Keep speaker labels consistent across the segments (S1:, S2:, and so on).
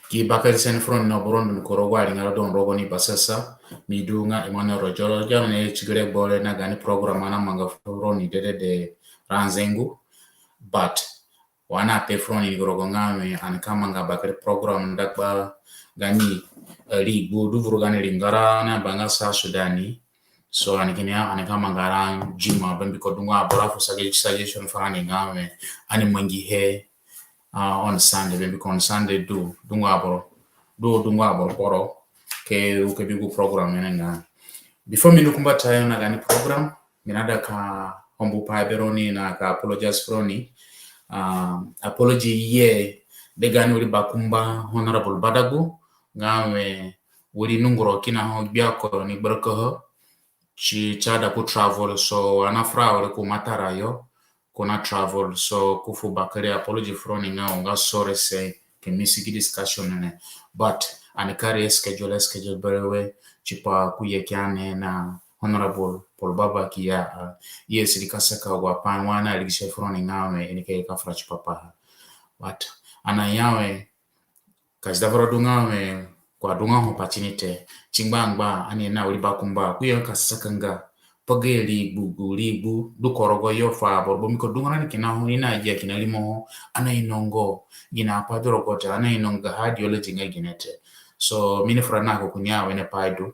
S1: ki bakal sen front na boron dun koro wali ngala don rogo ni basasa mi dunga imane rojolo jamane chigre bole na gani program ana manga front ni de ranzengu but wana pe front ni rogo ngame an kama nga bakal program ndakba gani li budu vurugani lingara na banga sa sudani so anikinia anikama ngaran jima bambi ko dunga bora fu suggestion fani ngame ani mangi he on Sunday bambi ko on Sunday dunga boro poro ke ukebigu program nga before mi nukumba tayo na gani program minada ka hombu pa beroni na ka apologize froni apology ye de gani uri bakumba honorable badagu ngawe uri nunguro kina ho biako ni broko ci chada ku travel so anafra ore ku matarayo kuna travel so kufu bakari apology froni nga sore se ke misiki discussion ne but anikari schedule berewe chipa kuyekyane na honorable Paul Baba kia yes likasaka wa panwana ligishe froni ngawe enike kafra chipapa but anayawe kazdavro dungawe kwa dunga opportunity chimbangba ani na uri bakumba kuyo kasakanga page libu du korogo yo fa borbo miko dunga ni kina ho ina ja kina limo ana inongo gina pa dorogota ana inonga hadiology nga ginete so mini frana ko kunya wene paidu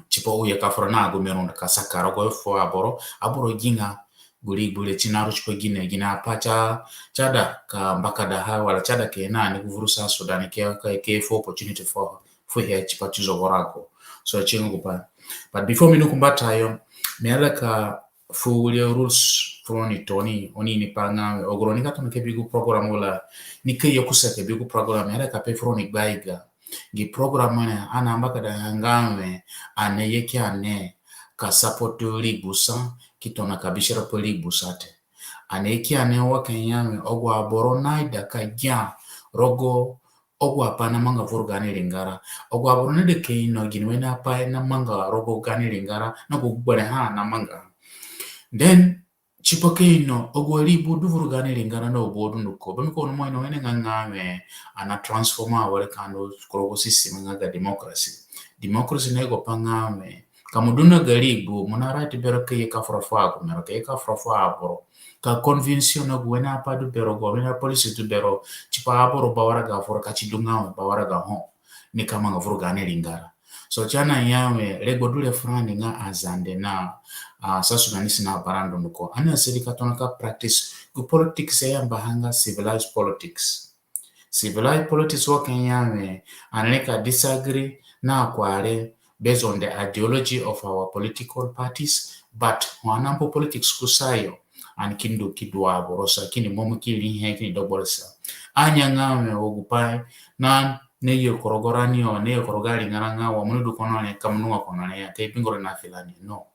S1: chipo uye ka frana go meronda kasaka rogo fo aboro ginga guli chinaru chipo gina pacha chada ka mbakada ha wala chada ke na ni kuvurusa Sudan ke for opportunity for here chipa chizo borako so chingo kupa but before mi nukumbata yo meala ka full rules froni toni oni ni panga ogoroni ka tono ke bigu program wala ni ke yokusa ke bigu program meala ka pe froni baiga gi program ana mbakada ngame ane yeke ane ka support libusa kitona kabishira poli busate aneki ane wakanyame ogwa boro naida kajya rogo ogwa pana manga vurgani lingara ogwa boro nede keino ginwena pa na manga rogo gani lingara na kugbare ha na manga then chipokeino ogwa libu du vurgani lingara na obodu nuko bamiko no moino wene ngangame ana transforma wale kando krogo system ngaga democracy nego pangame kamuduna galibu munarati bero ke ka frafwa ko mero ke ka frafwa aboro ka convention na gwena pa du bero go na police du bero chipa aboro bawara ga for ka chidunga bawara ga ho ni kama ngavuru gane lingara so chana yawe lego dule frani nga azande na sasunanisi na barando nuko ana serika tonaka practice ku politics ya mbahanga civilized politics wakenyawe aneka disagree na kwale based on the ideology of our political parties but wanampo politics kusayo and kindu kidwa borosa kini momu kili hekini dobolsa anya ngame ogupai na neyo korogorani o neyo korogari ngaranga wa munudu konone kamnuwa konone ya kepingore na filani no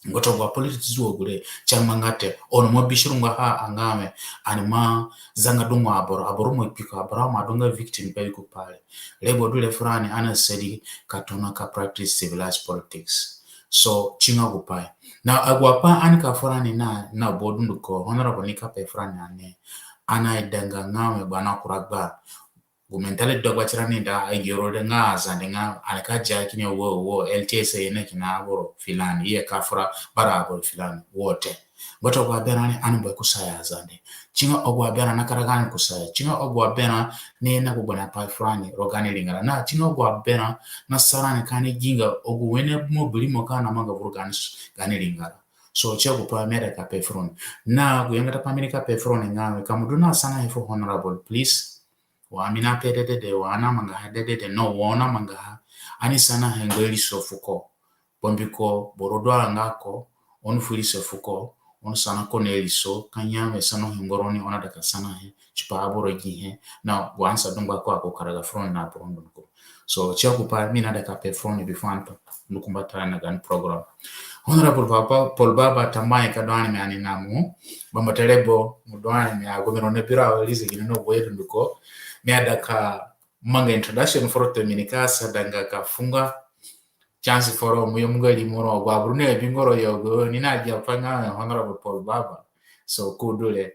S1: ngoto gwa politics ogure chamangate ono mobishirunga ha angame anima zanga dunga aboro mo pika aboro ma dunga victim pe ku pale lebo dule frani ana sedi katona ka practice civilized politics so chinga gupai na agwapa anika frani na bodundu ko honorable nika pe frani ane ana idanga ngame bana kuragba gumentale dogwa chirani da ayoro de ngaza nga anaka jaki wo LTS ene kina aboro filani ye kafura bara aboro filani wote goto gwa bena ni anbo kusaya zande chinga ogwa bena nakaragani kusaya chinga ogwa bena ne na kubona pa frani rogani lingara na chinga ogwa bena na sarani kani jinga ogu wene mo bulimo kana manga vurgani gani lingara so chego pa America pe froni na kuyanga pa America pe froni ngawe kamuduna sana ifo honorable please wa amina pedede wana manga hadede no wona manga ani sana hengeli sofuko bombiko borodwa ngako onfuri sofuko on sana koneliso kanyame sana hengoroni ona daka sana he chipa aboro gihe na wansa dungwa kwa karaga front na prondo ko so chaku pa mina daka pe front bifanto nukumbata na gan program honorable papa Paul Baba tamai kadwani me ani namu bamba telebo mudwani me agomero ne pira walize gineno bwedu nduko miada ka manga introduction for Dominicasa danga ka funga chance for muyo mungali moro wa brune bingoro yogo ninaja panga honorable Paul Baba so kudule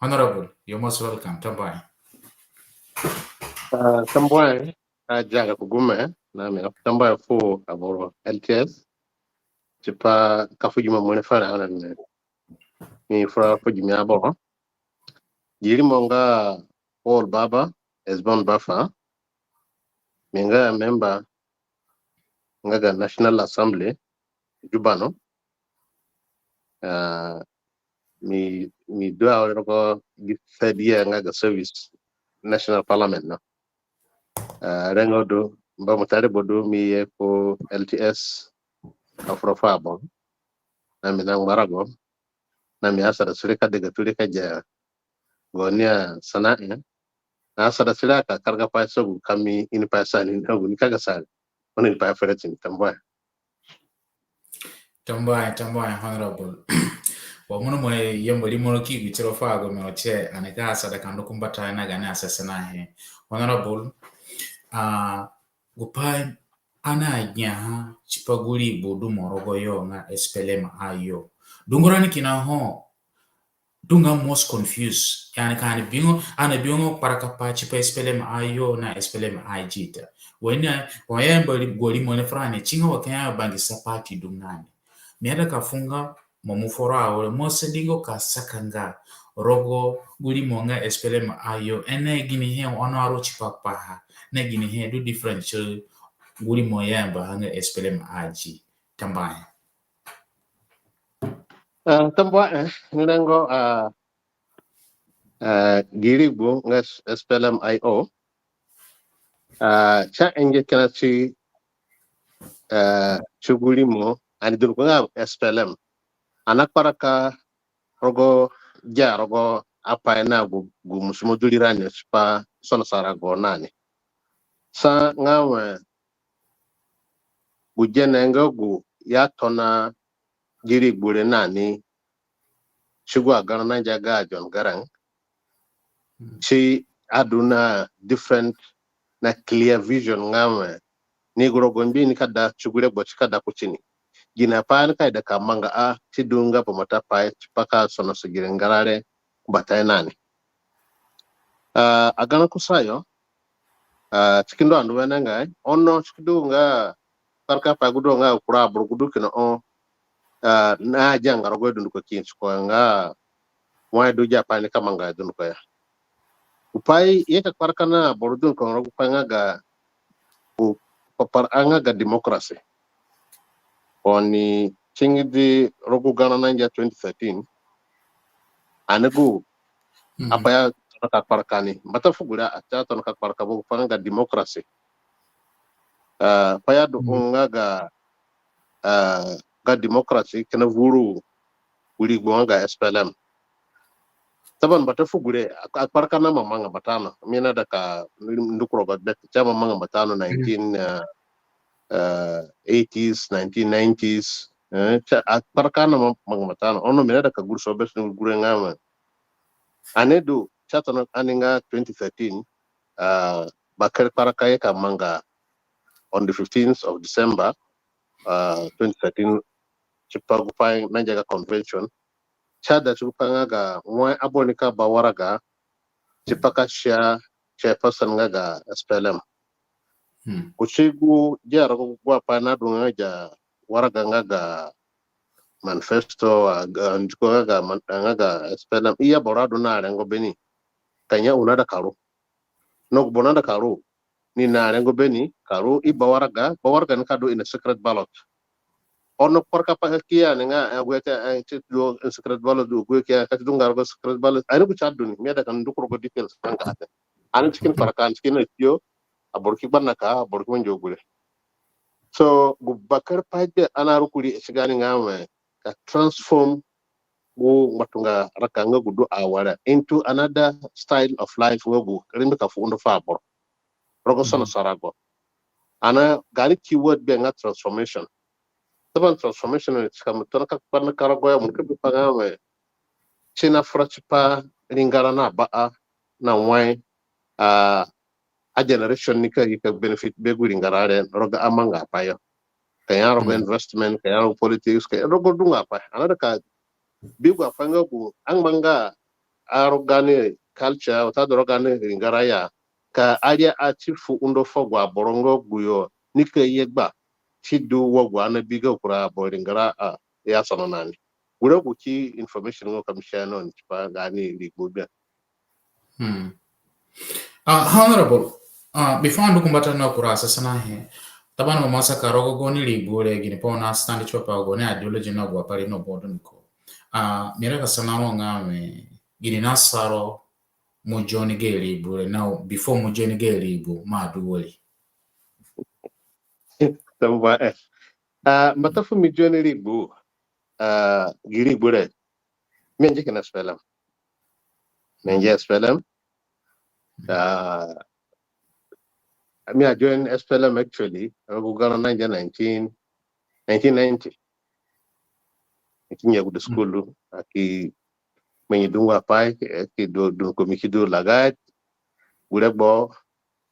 S1: honorable you're most welcome tambai
S2: Tambua jaga kugume na me tambua fu aboro LTS tipa kafujuma mwene fara ana ni fara fujumi aboro jiri monga Paul Baba Esbon Bafa minga member ngaga National Assembly Jubano mi doa roko gifedia ngaga service National Parliament na rengodo mba mutare bodo mi ko LTS afro fabo na minang marago na mi asara surika daga turika ja gonia sana'a na asara surika karga pa so kami ini pa sani na guni kaga sani wani pa feretin tambaya
S1: honorable wa muno mo yembo limo ki bichiro fago me oche aneka asada kando kumbata na gane asasana he honorable gupai ana nya chipaguli bodu morogo yo nga SPLM-IO dungurani kina ho dunga most confused yani kan bingo para kapachi pa SPLM-IO na SPLM-IG ta wena wayembo goli mo ne frane chinga wakanya bangi sapati dungani miada kafunga momuforo awole mosendingo kasakanga rogo guli monga SPLM-IO ene gini he ono aro chipakpaha na gini he do different guli moyamba hanga SPLM-IG tambaya
S2: tambaya nilengo giribu ngas SPLM-IO cha enge kana chi chuguli mo ani dulko nga SPLM anak paraka rogo apa na gu musumo dulirane spa sono sarago nani sa ngawe gu jenenga gu ya tona giri gbure nani chugwa garana jaga John Garang chi aduna different na clear vision ngawe ni grogo mbi ni kada chugure bochi kada kuchini gina pan kai da kamanga chi dunga pomata pai paka sono sigire ngarare batai nani agana kusayo chikindo andu wenenga ono chikidunga parka pa gudonga kura burgudu kino na janga rogo dundu ko kinch ko nga wa du japani kamanga dundu ko ya upai yeka parka na bordun ko rogo panga ga papar anga ga demokrasi oni chingidi rogo gana nanja 2013 anagu apa ya ka parkani mata fugura acha ton ka parka bo panga ga demokrasi paya do nga ga demokrasi kana vuru wuri bonga SPLM taban bata fugure parka na mamanga batano mina daka ndukro ga bet chama manga batano 1980s 1990s parka na manga batano ono mina daka gurso bes gure ngama anedu chatano aninga 2013 bakar parka ka manga on the 15th of December 2013 chipagupai nanjaga convention chada chupanga ga mwa abonika bawaraga chipaka chairperson ga SPLM kuchigu jara kwa pana dunga ja waraga ga manifesto ga SPLM iya borado na rengo beni kanya unada karo no bonada karo ni na rengo beni karo i bawaraga ni kado in a secret ballot ono porka pa kia nga weka do secret ballot do weka ka dunga go secret ballot ani ku chaddu ni meda kan dukro go detailsanga ate ani chicken parakan chicken yo aborki banaka aborki monjogule so gu bakar paide ana rukuri sigani ngame ka transform go matunga rakanga gudu awara into another style of life wogu rimbe ka fundo fabor rogo sono sarago ana gani keyword be nga transformation taban transformation ni kama tonaka parna karagoya mun kebi pangame china frachipa lingara na baa na wai a generation ni ka benefit be guri ngarare roga amanga payo kaya roga investment kaya roga politics kaya roga dunga pa anada ka bigu afanga ku ang manga arogane culture ta roga ne ngaraya ka aria atifu undo fogwa borongo guyo nika yegba chidu wogwa na biga kura boringara ya sanonani gure guki information ngo kamshare non pa gani ligubia.
S1: Honorable, before ndu kumbata na kurasa sana he tabana mamasa karogo goni libure gini pona stand chopa goni ideology na gwa pari no bodo niko mira ka sana no ngame gini nasaro mujoni ge libure now before mujoni ge libu ma duwoli
S2: Tamba matafu mujoni libu giri bure menje kana SPLM menje SPLM I mean, I joined SPLM actually. I was in 1990. Ikinya good school. Aki menidungwa pai. Aki do komikido lagat. Gulebo.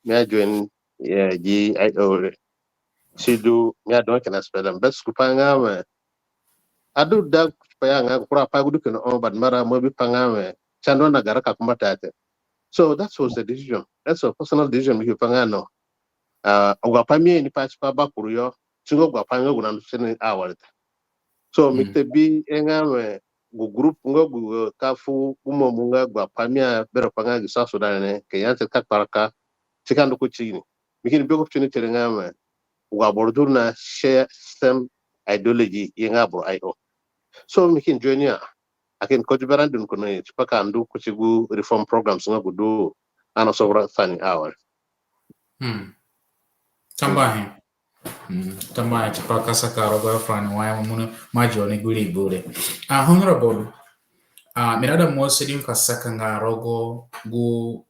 S2: Me I joined GIO. Sidu me I don't can SPLM. Best kupanga me. Adu dag payanga kura pagudu keno on bad mara mobi panga chando na garaka kumbatate. So that was the decision. That's a personal decision. Me panga no. Ogwapamie ni pachipa bakuruyo singo gwapanga guna nusene awalta so mitebi engame gu group ngo gu kafu gumo munga gwapamia bero panga gisa sudane ke yante kakparaka tikando kuchini mikini bego chini terengame gwaborduna share same ideology yengabro IO so mikin joinia akin kojibarandun kuno chipaka andu kuchigu reform programs ngo gudu ana sobra fani awal
S1: tambahe tambahe chipaka sakaro gwa frani waya muno majoni guli bure honorable mirada mwosidi mkasaka nga rogo gu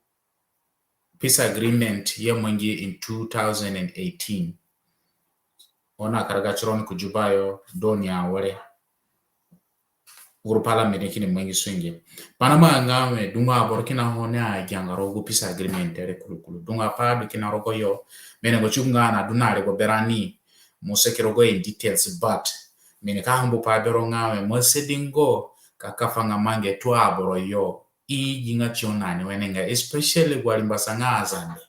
S1: peace agreement ya mwengi in 2018 ona karaga chironi kujubayo doni ya wale uru parliament kini mwengi swingi panama ngame dunga borkina hone a janga rogo peace agreement ere kulukulu dunga pa kina rogo yo mene go chunga na dunare go berani museke rogo in details but mene ka hambo pa bero ngame mosedingo kakafanga mange twaboro yo jinga chionani wenenga especially gwali mbasanga azande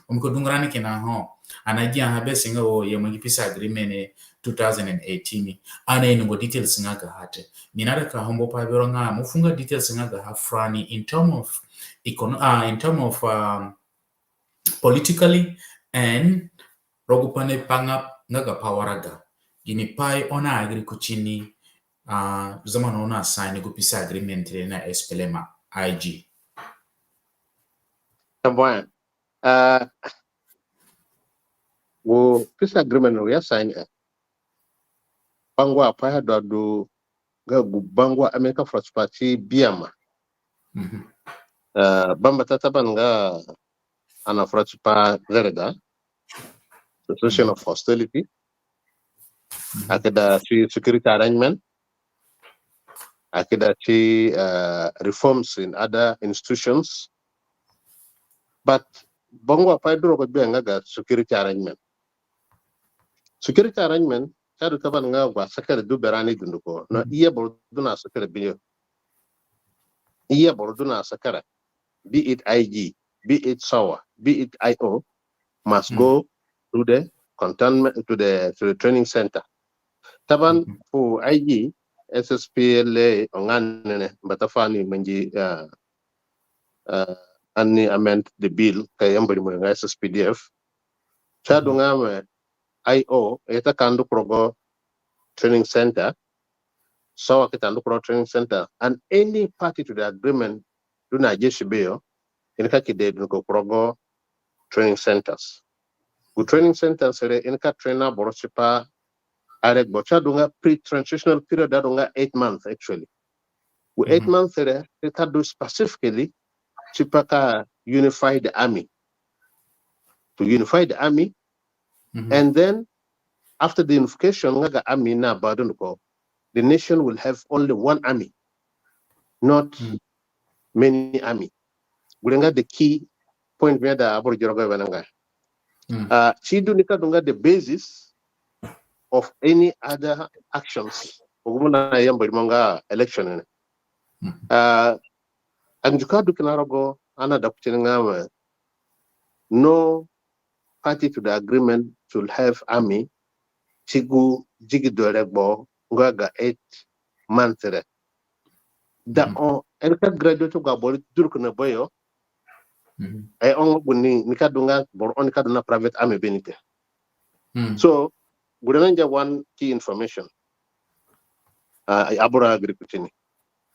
S1: umkudungrani kina ho anajia habesi ngo ye mwengi peace agreement 2018 ana ingo details ngaga hate minara ka hombo pa bero nga mufunga details ngaga ha frani in term of politically and rogupane panga ngaga powaraga gini pai ona agri kuchini zaman ona sign go peace agreement na SPLM-IG
S2: tamboya wo peace agreement no ya sign bangwa pa do ga bangwa America First Party biama bamba tataban ga ana First Party zerega situation of hostility akada security arrangement akada reforms in other institutions but bangwa pa do ko bianga ga security arrangement kadu kaban nga gwa sakare du berani dunduko no iya borduna sakare biyo iya borduna sakare be it IG be it SAWA be it IO must go to the cantonment to the training center taban for IG SSPLA onganene batafani menji anni amend the bill kayambari mo nga SSPDF chadu ngame IO eta kandu progo training center so kitandu pro training center and any party to the agreement do na jeshi beyo inka kide ko progo training centers good training centers re inka trainer borosipa are bocha dunga pre-transitional period dunga 8 months actually with 8 months re it do specifically chipaka unify the army and then after the unification ngaga army na badun ko the nation will have only one army, not many army. Gulenga the key point where the Aboriginal Bananga. Chidu nika dunga the basis of any other actions. Ogumuna yamba manga election. Anjuka dukinarago ana dakutinanga no party to the agreement should have army chigu jigi dorebo ngaga 8 months re. Da on elka graduate ga bori durku na boyo ay on bunni nikadunga bor on kaduna private army benite. So gudananja one key information abura agriculture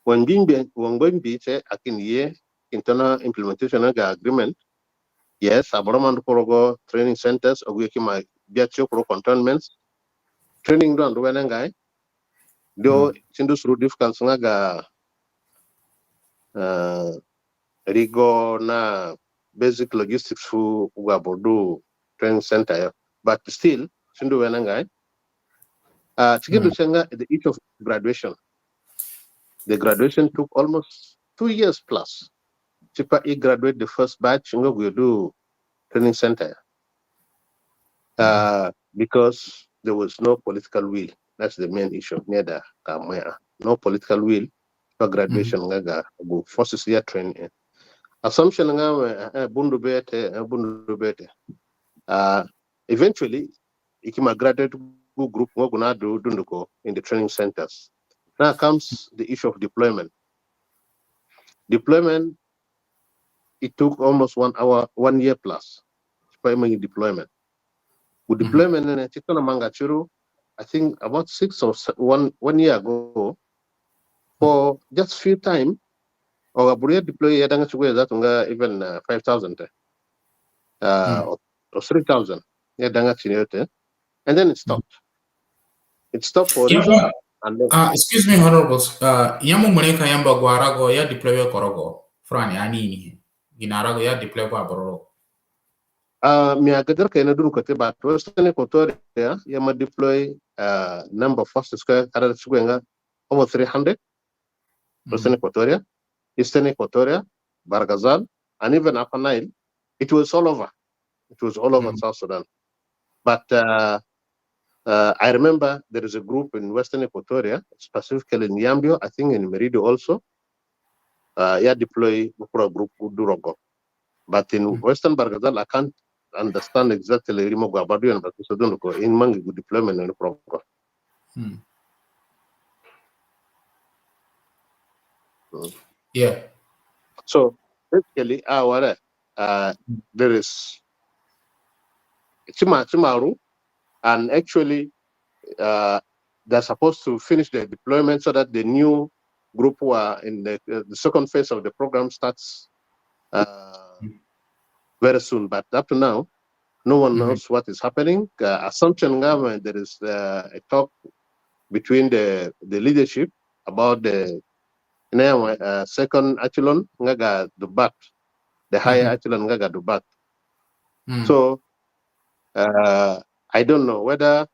S2: when bimbi che akin ye internal implementation ga agreement. Yes, abroman korogo training centers oguki ma biatio pro cantonments training do andu wenengai do sindu through difficult nga rigo na basic logistics fu ugabodu training center, but still sindu wenengai chikidu chenga the age of graduation. The graduation took almost 2 years plus. Chipa graduate the first batch ngo we do training center. Because there was no political will. That's the main issue. Neither no political will for graduation. Go forces year training. Assumption bundu bete. Eventually, ikima graduate group guna do dunduko in the training centers. Now comes the issue of deployment. Deployment, it took almost 1 year plus. Deployment. With deployment in Chikana Mangachuru, I think about 1 year ago, for just few time, or Aburia deploy Yadangachuga that even 5,000 or 3,000 Yadangachinote, and then it stopped. It stopped for a reason.
S1: Excuse me, honorables. Yamu Muneka Yamba Guarago, ya deploy Korogo, Frani Anini, Ginarago, ya deploy Barbaro.
S2: Miagadar kayna duru kote ba Western Equatoria yama deploy number of forces kada chugenga over 300 Western Equatoria, Eastern Equatoria, Bargazal, and even Upper Nile. It was all over. It was all over South Sudan. But I remember there is a group in Western Equatoria, specifically in Yambio, I think in Meridio also. Deploy a group Durogo. But in Western Bargazal, I can't understand exactly Rimo Gabadu and Batusodunko in Mangi deployment and program.
S1: Yeah.
S2: So basically, there is Chimaru, and actually they're supposed to finish their deployment so that the new group who are in the second phase of the program starts very soon. But up to now, no one knows what is happening. Assumption government, there is a talk between the leadership about the second echelon ngaga dubat, the higher echelon ngaga dubat. So I don't know whether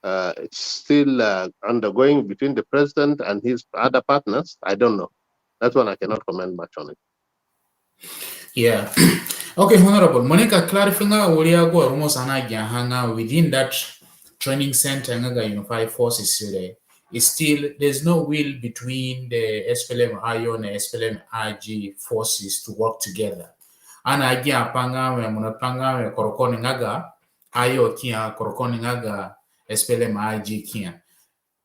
S2: it's still undergoing between the president and his other partners. I don't know. That one I cannot comment much on it.
S1: Yeah. Okay, Honorable. Monica Clarifinga Uriago almost hanga within that training center ngaga Unified Forces today. Is still there's no will between the SPLM-IO and the SPLM-IG forces to work together. Ana agia panga we munapanga we korokoni ngaga IO kia korokoni ngaga SPLM-IG kia.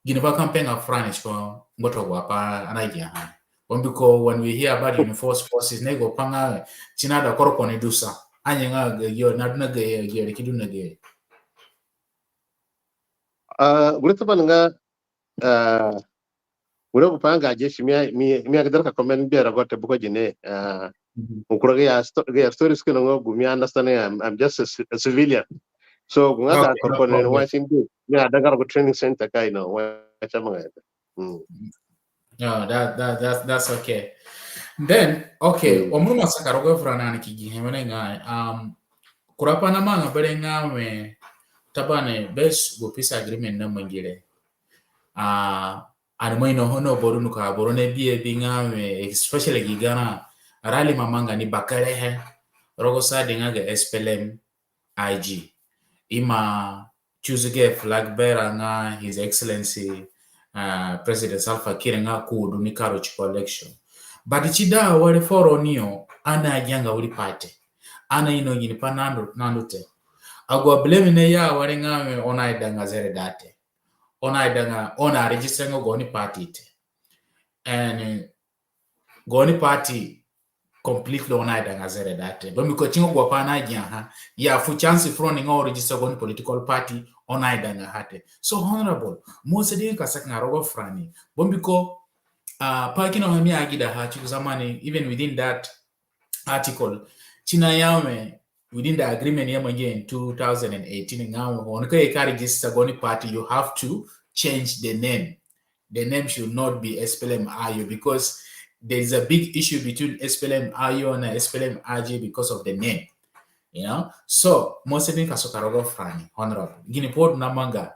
S1: Gineba kampenga French for ngoto wapa anagia ha. When we hear about unified forces, nego panga china da korokoni dusa. Anya nga yo naduna ge ge kiduna ge.
S2: Gulitabananga Wuro kupanga jeshi mi agdar comment be ragote buko jine ukuraga ya stories kino ngo mi understand I'm just a civilian. So kunga korokoni Washington mi adagar go training center kai no wacha mga.
S1: No, that's okay. Then okay, omuruma sakarogo frana nikigihemene ngai kurapa na manga berenga me tabane best go peace agreement na mangire animo ino hono boru nuka boru ne dinga me especially gigana rally mamanga ni bakare he rogo sa dinga ga SPLM IG ima choose flag bearer nga His Excellency President Salva Kiir nga kudu ni karo chipo election but chida wale foro niyo ana janga uli pate ana ino gini pa nando te agwa blame ne ya wari ngame ona idanga zere date ona idanga ona register ngo goni party te and goni party completely ona idanga zere date but miko chingo gwa pa na ha ya fu chance from ngo register goni political party ona idanga hate so honorable mo se din ka sakna rogo frani bombiko parking on hami agida ha zamani even within that article china yame within the agreement yama in 2018 ngawo on ka register goni party you have to change the name. The name should not be SPLM-IO because there is a big issue between SPLM-IO and SPLM-IG because of the name. You know, so most of kasokarogo frani honorable gini pod namanga.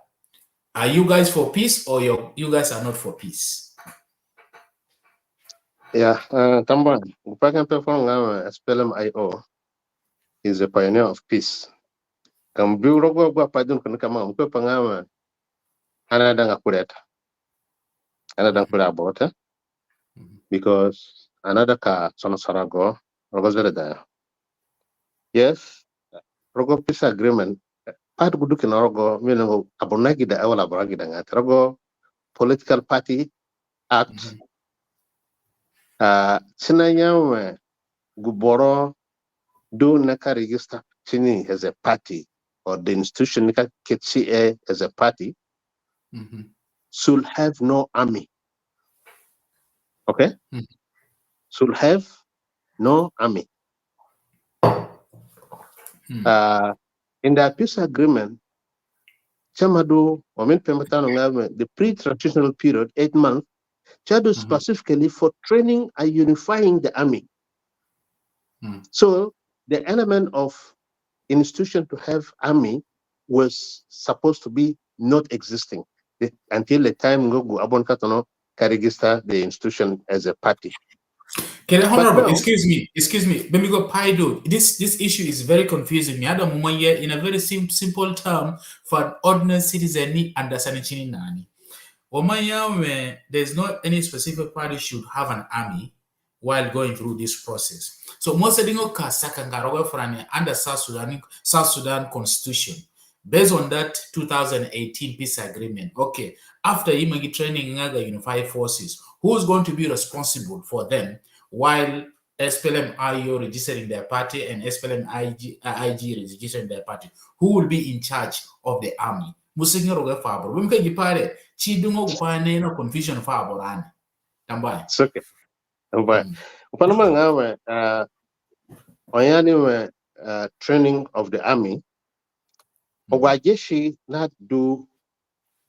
S1: Are you guys for peace or you guys are not for peace?
S2: Yeah, Tamba, Upakan Pefong SPLM-IO is a pioneer of peace. Kambu rogo gwa padun kuna kama mpe pangama anadanga kureta. Anadanga kura abota because another ka sono sarago rogo zere. Yes, rogo peace agreement. Part gudu kina rogo mino abonagi da awala abonagi da ngati rogo political party act. Sinayama guboro do naka register chini as a party or the institution naka KCA as a party should have no army. Okay? Should have no army. In the peace agreement, Chamadu, the pre-transitional period, 8 months, Chadu specifically for training and unifying the army. So the element of institution to have army was supposed to be not existing until the time Ngogu Abon Katono can register the institution as a party.
S1: Can I, honorable, excuse me, Bemigo Paido, this issue is very confusing. Me ada mumaya in a very simple term for an ordinary citizen ni understanding nani. Where there's not any specific party should have an army while going through this process. So most of the Kasaka under South Sudan Constitution, based on that 2018 peace agreement. Okay, after Imagi training in the unified forces, who's going to be responsible for them while SPLM-IO registering their party and SPLM-IG registering their party? Who will be in charge of the army? Musinga Fabro. We can give Chidungo Gupane no confusion Faborani. Tambai.
S2: It's okay. Panama Oyani training of the army. Owajeshi not do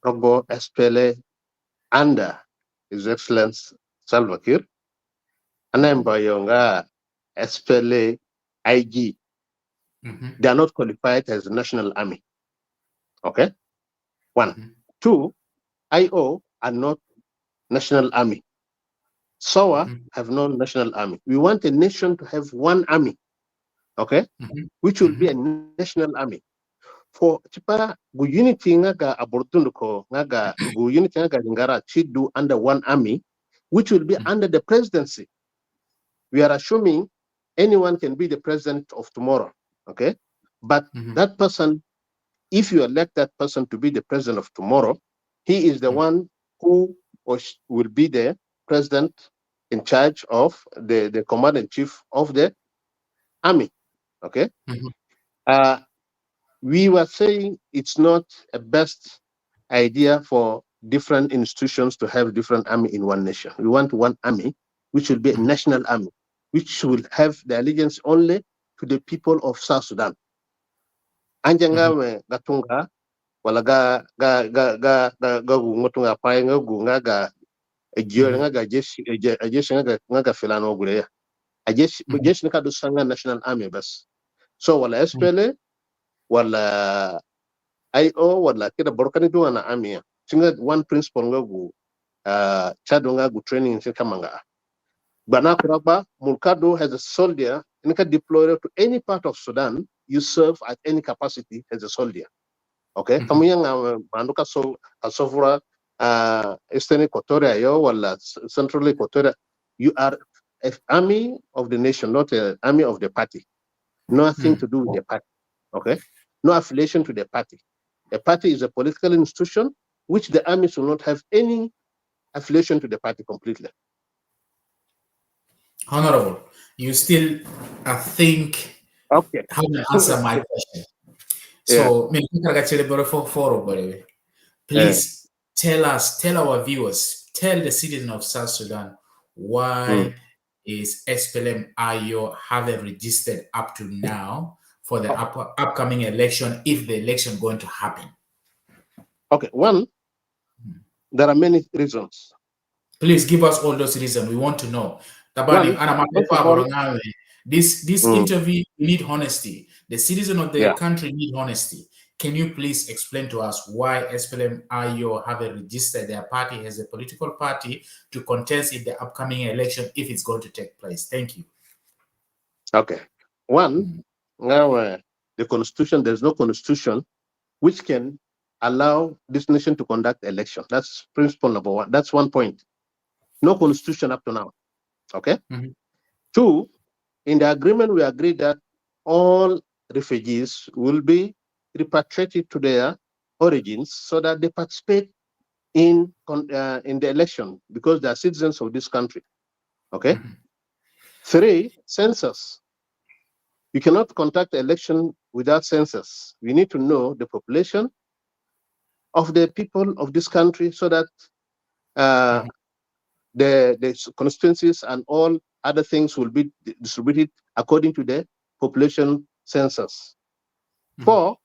S2: Rogo SPLA under His Excellency Salva Kiir. Anayonga SPLA-IG. They are not qualified as a national army. Okay? 1. 2, IO are not national army. SOA have no national army. We want a nation to have one army, okay, which will be a national army. For chipa gu unity ngaga abortunduko ngaga gu unity ngaga ngara chidu under one army, which will be under the presidency. We are assuming anyone can be the president of tomorrow, okay? But that person, if you elect that person to be the president of tomorrow, he is the one who will be the president in charge of the commander-in-chief of the army, okay? We were saying it's not a best idea for different institutions to have different army in one nation. We want one army, which will be a national army, which will have the allegiance only to the people of South Sudan. Anjanga gatunga wala ga ngotunga pai ngogunga ga nga ga jeshi nga filano guleya jeshi nika do sanga national army bas so wala SPLA wala IO wala kida borkani do na army singa one principle ngagu chado ngagu training sin kamanga bana kuraba mulkado has a soldier nika deployed to any part of Sudan. You serve at any capacity as a soldier, okay? Kamuya nga banduka so asofura Eastern Equatoria yo wala Central Equatoria, you are an army of the nation, not an army of the party. Nothing to do with the party. Okay? No affiliation to the party. A party is a political institution which the armies will not have any affiliation to the party completely.
S1: Honorable, you still, I think,
S2: Okay.
S1: haven't answered my question. So, please tell our viewers, tell the citizens of South Sudan why is SPLM-IO haven't registered up to now for the upcoming election, if the election going to happen?
S2: Okay, one, there are many reasons.
S1: Please give us all those reasons. We want to know. This interview, we need honesty. The citizens of the country need honesty. Can you please explain to us why SPLM-IO haven't registered their party as a political party to contest in the upcoming election if it's going to take place? Thank you.
S2: Okay. One, now the constitution, there's no constitution which can allow this nation to conduct election. That's principle number one. That's one point. No constitution up to now. Okay. Two, in the agreement, we agreed that all refugees will be repatriated to their origins so that they participate in the election because they are citizens of this country. Okay. Three, census. You cannot conduct election without census. We need to know the population of the people of this country so that the constituencies and all other things will be distributed according to the population census. Four,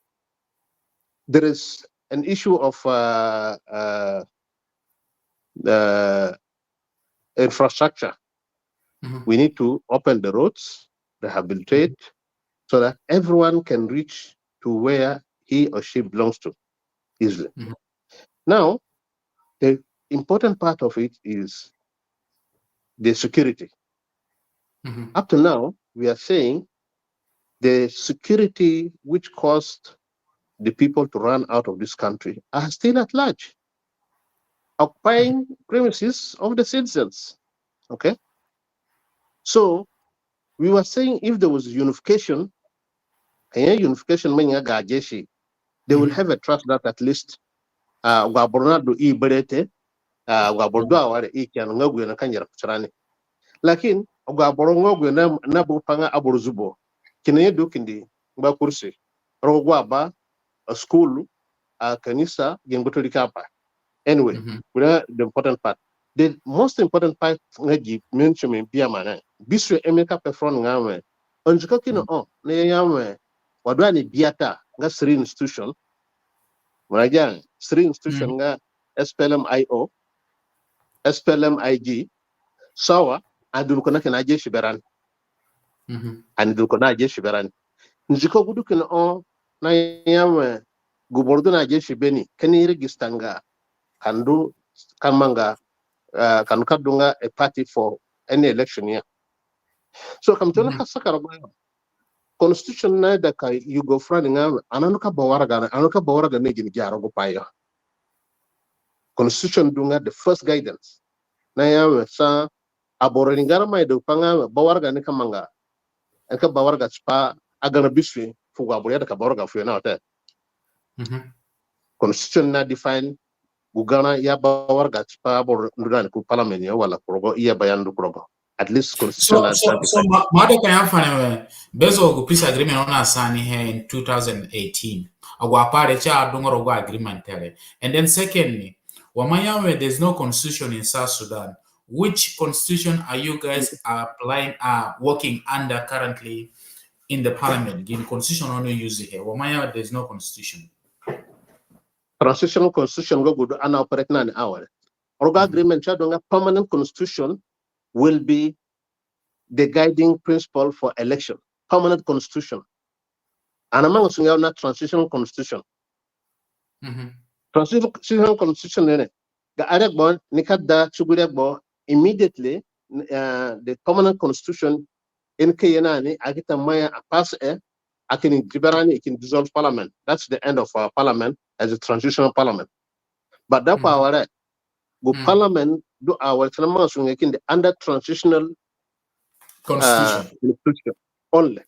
S2: there is an issue of infrastructure. We need to open the roads, rehabilitate, so that everyone can reach to where he or she belongs to easily. Now, the important part of it is the security. Up to now, we are saying the security which caused the people to run out of this country are still at large, occupying premises of the citizens. Okay? So, we were saying if there was unification, they will have a trust that at least lakin na bupanga aborzubo kineye dukindi ba kursi rogwa ba school kanisa gengoto dikapa. Anyway, the important part, the most important part ngaji mention bia mana bisu emeka pefron ngawe onjuka kino na yawe wadwani biata nga sri institution marajan sri institution nga SPLM-IO SPLM-IG sawa adul kona kana jeshi beran andul kona jeshi beran njiko gudu kino na yawe gubordo na jeshi beni kani registanga kandu kamanga kanu kadunga a party for any election here. So kamtona kasakara constitution na da ka yugo frani nga ananuka bawaraga ne gini gyaro go payo. Constitution dunga the first guidance na yawe sa aborani ngara mai do panga bawaraga ne kamanga enka bawaraga spa agana biswi fuga abori da ka bawaraga fu na hotel. Constitution na define Ugana ya bawaraga spa abor ndani ku parliament ya wala progo iya bayandu progo. At least constitution
S1: so mada kaya fane bezo go peace agreement on asani here in 2018 agwa pare cha dongoro go agreement tele. And then secondly, wamayawe there's no constitution in South Sudan. Which constitution are you guys applying working under currently in the parliament? The constitution only used here. Wamayawe there's no constitution.
S2: Transitional constitution go good and operate 9 hours. Orga agreement cha donga permanent constitution will be the guiding principle for election. Permanent constitution. And among us, we have not transitional constitution. Transitional constitution, the Arabon, Nikada, Chugurebo, immediately, the permanent constitution in Kayanani, Agita Maya, pass Akin Giberani, it can dissolve parliament. That's the end of our parliament as a transitional parliament. But that power, go parliament, do our the under transitional constitution only.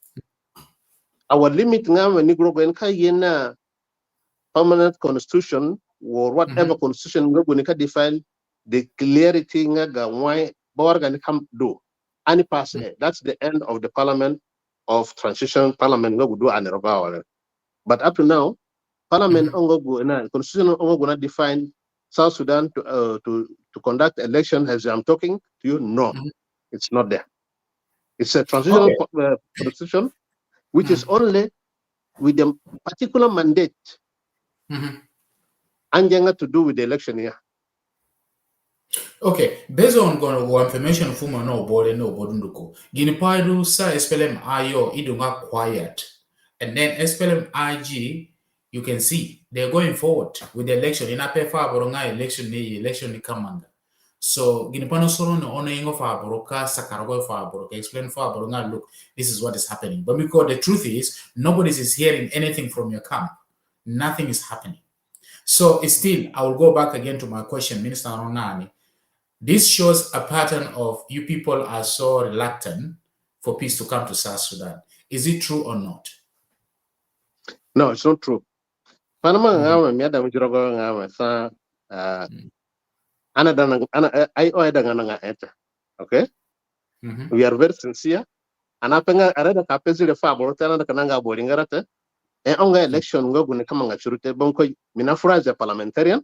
S2: Our limit now when Negro yena permanent constitution or whatever constitution we define the clarity nga why board can come do. And pass that's the end of the parliament of transition parliament we do an but up to now parliament constitution gonna define South Sudan to conduct election as I'm talking to you. No, it's not there. It's a transitional constitution which is only with the particular mandate and to do with the election here.
S1: Okay, based on information from no board no bodunduko. Ginipaidu sa SPLM-IO idunga quiet. And then SPLM-IG, you can see they're going forward with the election. In a pefa boronga election ni kamanga. So Ginipano soro no ono ingo fa boroka sakarago fa boroka explain fa boronga look, this is what is happening. But because the truth is nobody is hearing anything from your camp. Nothing is happening. So still, I will go back again to my question, Minister Ronani. This shows a pattern of you people are so reluctant for peace to come to South Sudan. Is it true or not?
S2: No, it's not true. Panama okay? We are very sincere. And I think capacity the far kananga boringarate. And on election go kamanga churute bonko minafura as a parliamentarian.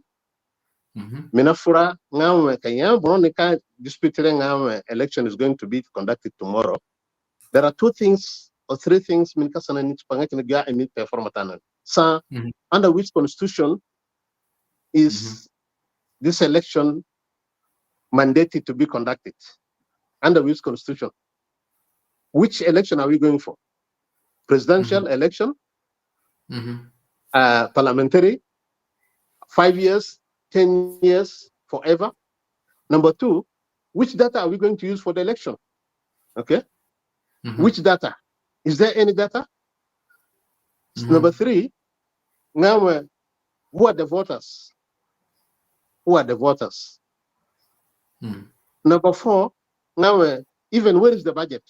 S2: Minafura ngawe kanya bronika disputing election is going to be conducted tomorrow. There are two things or three things minikasana needs pangakina ga emit performatan. So under which constitution is this election mandated to be conducted? Under which constitution? Which election are we going for? Presidential election? Parliamentary? 5 years? 10 years? Forever? Number two, which data are we going to use for the election? Okay? Which data? Is there any data? Number three, now who are the voters? Who are the voters? Number four, now even where is the budget?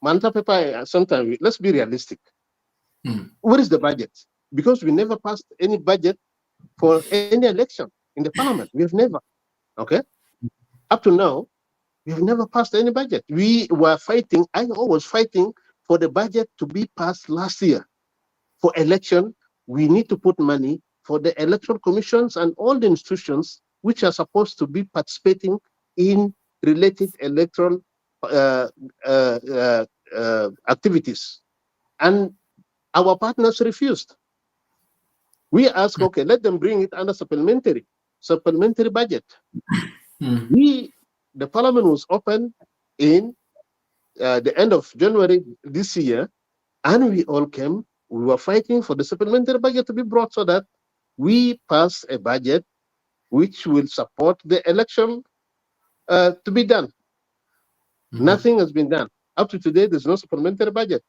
S2: Manta Pepa, sometimes let's be realistic. Where is the budget? Because we never passed any budget for any election in the parliament. We have never. Okay? Up to now, we have never passed any budget. We were fighting, I was fighting for the budget to be passed last year. For election, we need to put money for the electoral commissions and all the institutions which are supposed to be participating in related electoral activities. And our partners refused. We asked, okay, let them bring it under supplementary budget. The parliament was open in the end of January this year, and we all came. We were fighting for the supplementary budget to be brought so that we pass a budget which will support the election to be done. Nothing has been done. Up to today, there's no supplementary budget.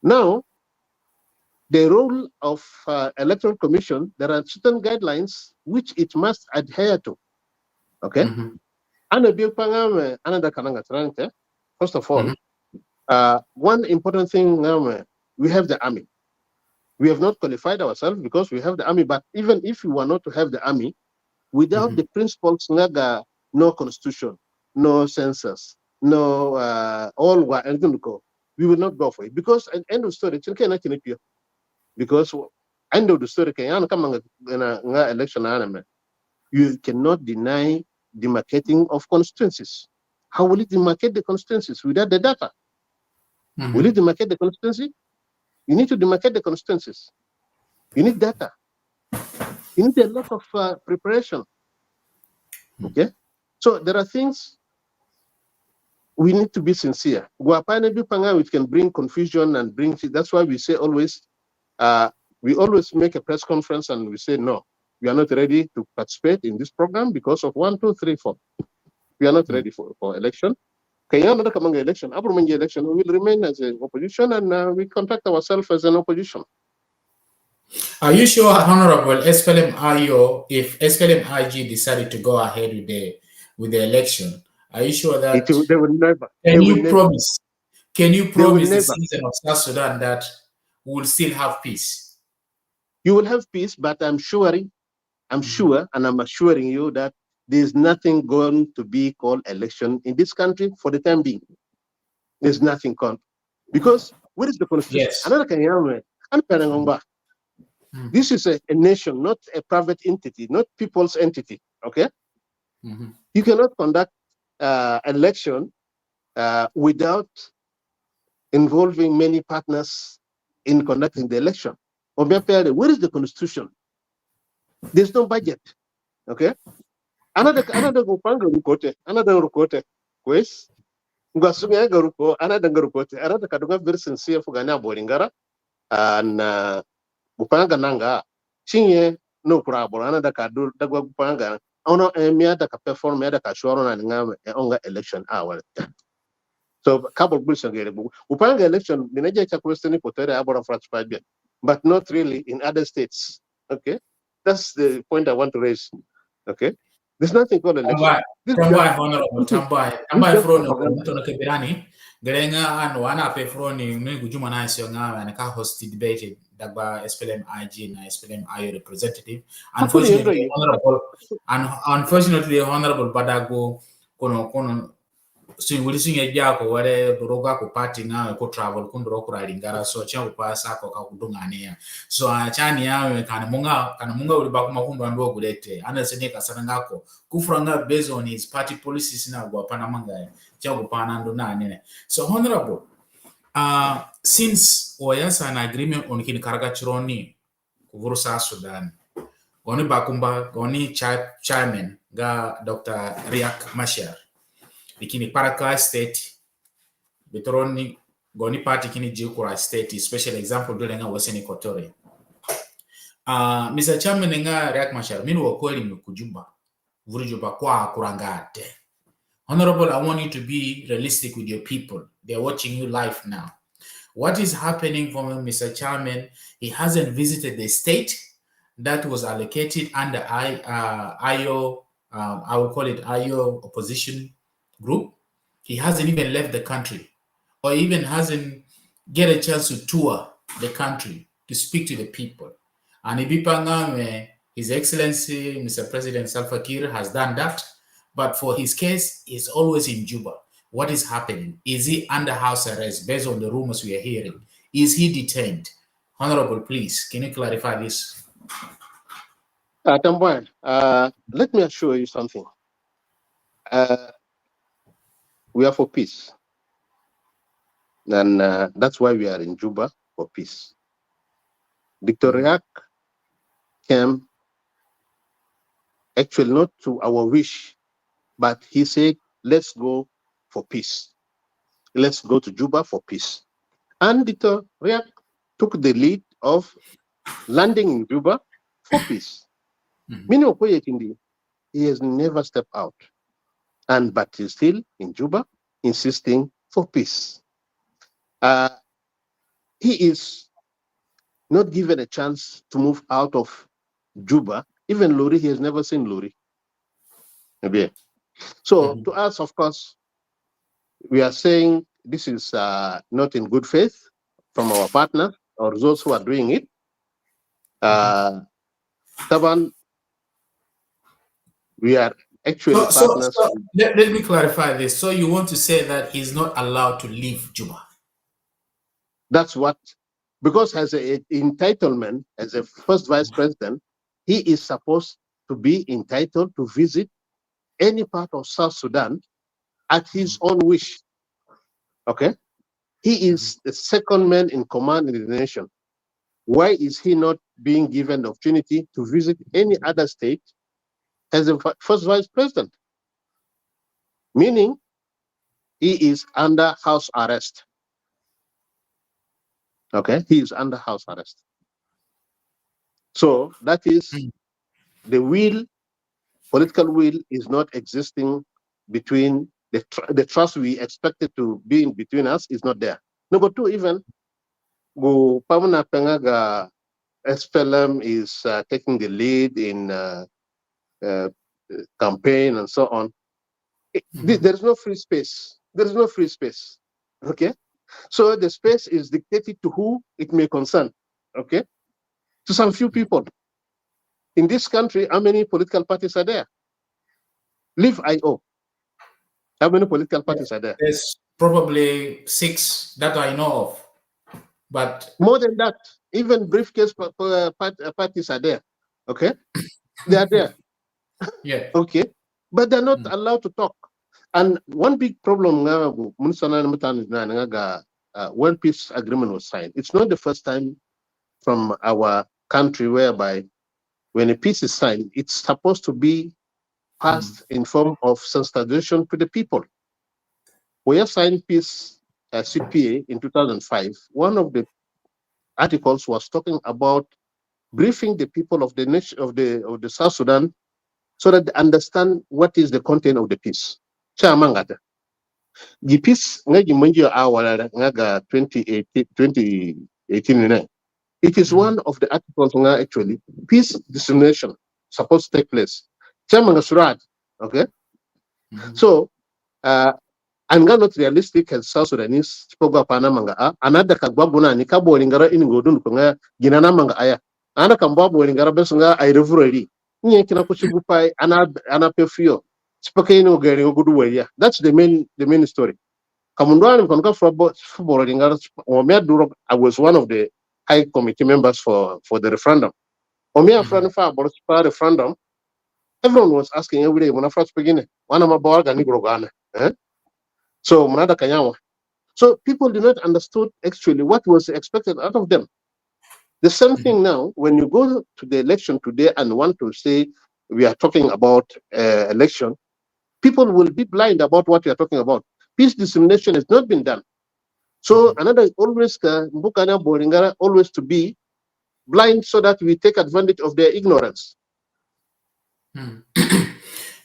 S2: Now, the role of electoral commission, there are certain guidelines which it must adhere to. Okay? First of all, one important thing, we have the army. We have not qualified ourselves because we have the army, but even if we were not to have the army, without the principles, no constitution, no census, no we will not go for it. Because at the end of the story, because end of the story, election, you cannot deny demarcating of constituencies. How will it demarcate the constituencies without the data? Will it demarcate the constituency? You need to demarcate the constituencies. You need data. You need a lot of preparation. Okay? So there are things we need to be sincere. Which can bring confusion and bring, that's why we say always, we always make a press conference and we say, no, we are not ready to participate in this program because of 1, 2, 3, 4. We are not ready for election. Election, election, we will remain as an opposition and we conduct ourselves as an opposition.
S1: Are you sure, Honorable SPLM-IO, if SPLM-IG decided to go ahead with the election, are you sure that
S2: they will never?
S1: Can Can you promise the citizens of South Sudan that we will still have peace?
S2: You will have peace, but I'm sure, and I'm assuring you that there's nothing going to be called election in this country for the time being. There's nothing called. Because what is the constitution?
S1: Yes.
S2: This is a nation, not a private entity, not people's entity. Okay? You cannot conduct election without involving many partners in conducting the election. Where is the constitution? There's no budget. Okay? Another rukote, quiz. Ngasunya garuko, another garukote, another kadunga very sincere for Ganya Boringara, and Upanga Nanga, Chinye, no problem, another kadu, Dagwa Upanga, ono emia da perform meda kashoro and ngam onga election hour. So couple bulls again. Upanga election, Minaja question potere abora frats pabia, but not really in other states. Okay, that's the point I want to raise. Okay, there's nothing called election.
S1: Tambai honorable, tambai froni mtono kebirani, gerenga anu wana pe froni mimi kujuma na sio ngawa na ka host debate dagba SPLM-IG and SPLM-IO representative. Unfortunately, honorable Badago kono singulisinge jako wale roga ko party na ko travel kundro ko lingara so cha upasa ko ka kudungania so achani yawe kana munga uli bakuma kumba ndo gulete ana seneka sana ngako kufranga based on his party policies na gwa pana manga cha kupana ndo nane. So honorable, since oyasa an agreement on kin karagachironi kuvuru South Sudan goni bakumba goni chairman ga Dr. Riek Machar ikini Paraka state betoroni goni party kini jikura state special example dolenga Western Equatoria. Mr. Chairman nga Riek Machar minu wakweli mkujumba vurujuba kwa kurangate. Honorable, I want you to be realistic with your people. They're watching you live now. What is happening for Mr. Chairman? He hasn't visited the state that was allocated under IO, I would call it IO opposition group. He hasn't even left the country, or even hasn't get a chance to tour the country to speak to the people. And Ibipanga, His Excellency, Mr. President Salva Kiir has done that, but for his case, he's always in Juba. What is happening? Is he under house arrest based on the rumors we are hearing? Is he detained? Honorable, please, can you clarify this?
S2: Tamboy, let me assure you something. We are for peace. And that's why we are in Juba, for peace. Dr. Riek came actually not to our wish, but he said, let's go for peace. Let's go to Juba for peace. And Dr. Riek took the lead of landing in Juba for peace. He has never stepped out, but he's still in Juba, insisting for peace. He is not given a chance to move out of Juba. Even Luri, he has never seen Luri. So to us, of course, we are saying this is not in good faith from our partner or those who are doing it. Taban, we are actually partners.
S1: So let me clarify this. So you want to say that he's not allowed to leave Juba?
S2: That's what, because as an entitlement, as a first vice president, he is supposed to be entitled to visit any part of South Sudan at his own wish. Okay? He is the second man in command in the nation. Why is he not being given the opportunity to visit any other state as a first vice president? Meaning, he is under house arrest. Okay? He is under house arrest. So that is the will, political will is not existing between the trust we expected to be in between us is not there. Number two, even go Pamana Pengaga SPLM is taking the lead in campaign and so on. There is no free space. There is no free space. Okay? So the space is dictated to who it may concern, okay? To some few people. In this country, how many political parties are there? Leave IO. How many political parties are there?
S1: There's probably 6 that I know of, but
S2: more than that, even briefcase parties are there, okay? They are there,
S1: yeah.
S2: okay? But they're not allowed to talk. And one big problem when peace agreement was signed, it's not the first time from our country whereby when a peace is signed, it's supposed to be passed in form of sensitization to the people. We have signed peace CPA in 2005. One of the articles was talking about briefing the people of the nation of the South Sudan so that they understand what is the content of the peace. Chamangata. The peace ngaji manji awala ngaga 2018. It is one of the articles nga actually peace dissemination supposed to take place. Chamanga surat. Okay. So I'm not realistic as South Sudanese spoga panamanga another kagbabuna ni kabo lingara ini godun kunga ginana manga aya ana kambabu lingara besunga ay revredi nye kina kuchigupai ana pefio spoke ino gari ogudu weya. That's the main story. Kamundwani mkonka football lingara omia I was one of the high committee members for the referendum. Omia friend for referendum. Everyone was asking every day when I first beginning wana mabawaga ni grogana so manada kanyawa. So people did not understood actually what was expected out of them. The same thing now, when you go to the election today and want to say we are talking about election, people will be blind about what we are talking about. Peace dissemination has not been done. So another always always to be blind so that we take advantage of their ignorance.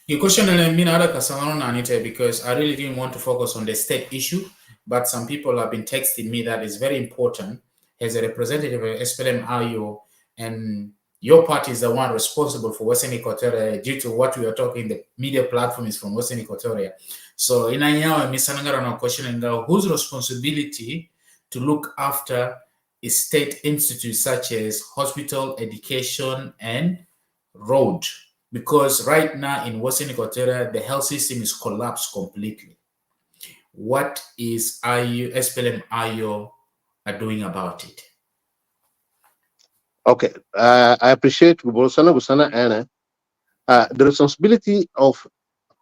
S1: You question because I really didn't want to focus on the state issue, but some people have been texting me that is very important as a representative of SPLM-IO, and your party is the one responsible for Western Equatoria due to what we are talking. The media platform is from Western Equatoria. So in Anyawa, Misanangara questioning whose responsibility to look after a state institutes such as hospital, education, and road. Because right now in Western Equatoria, the health system is collapsed completely. What is SPLM-IO are doing about it?
S2: Okay, I appreciate Gusana Anna. The responsibility of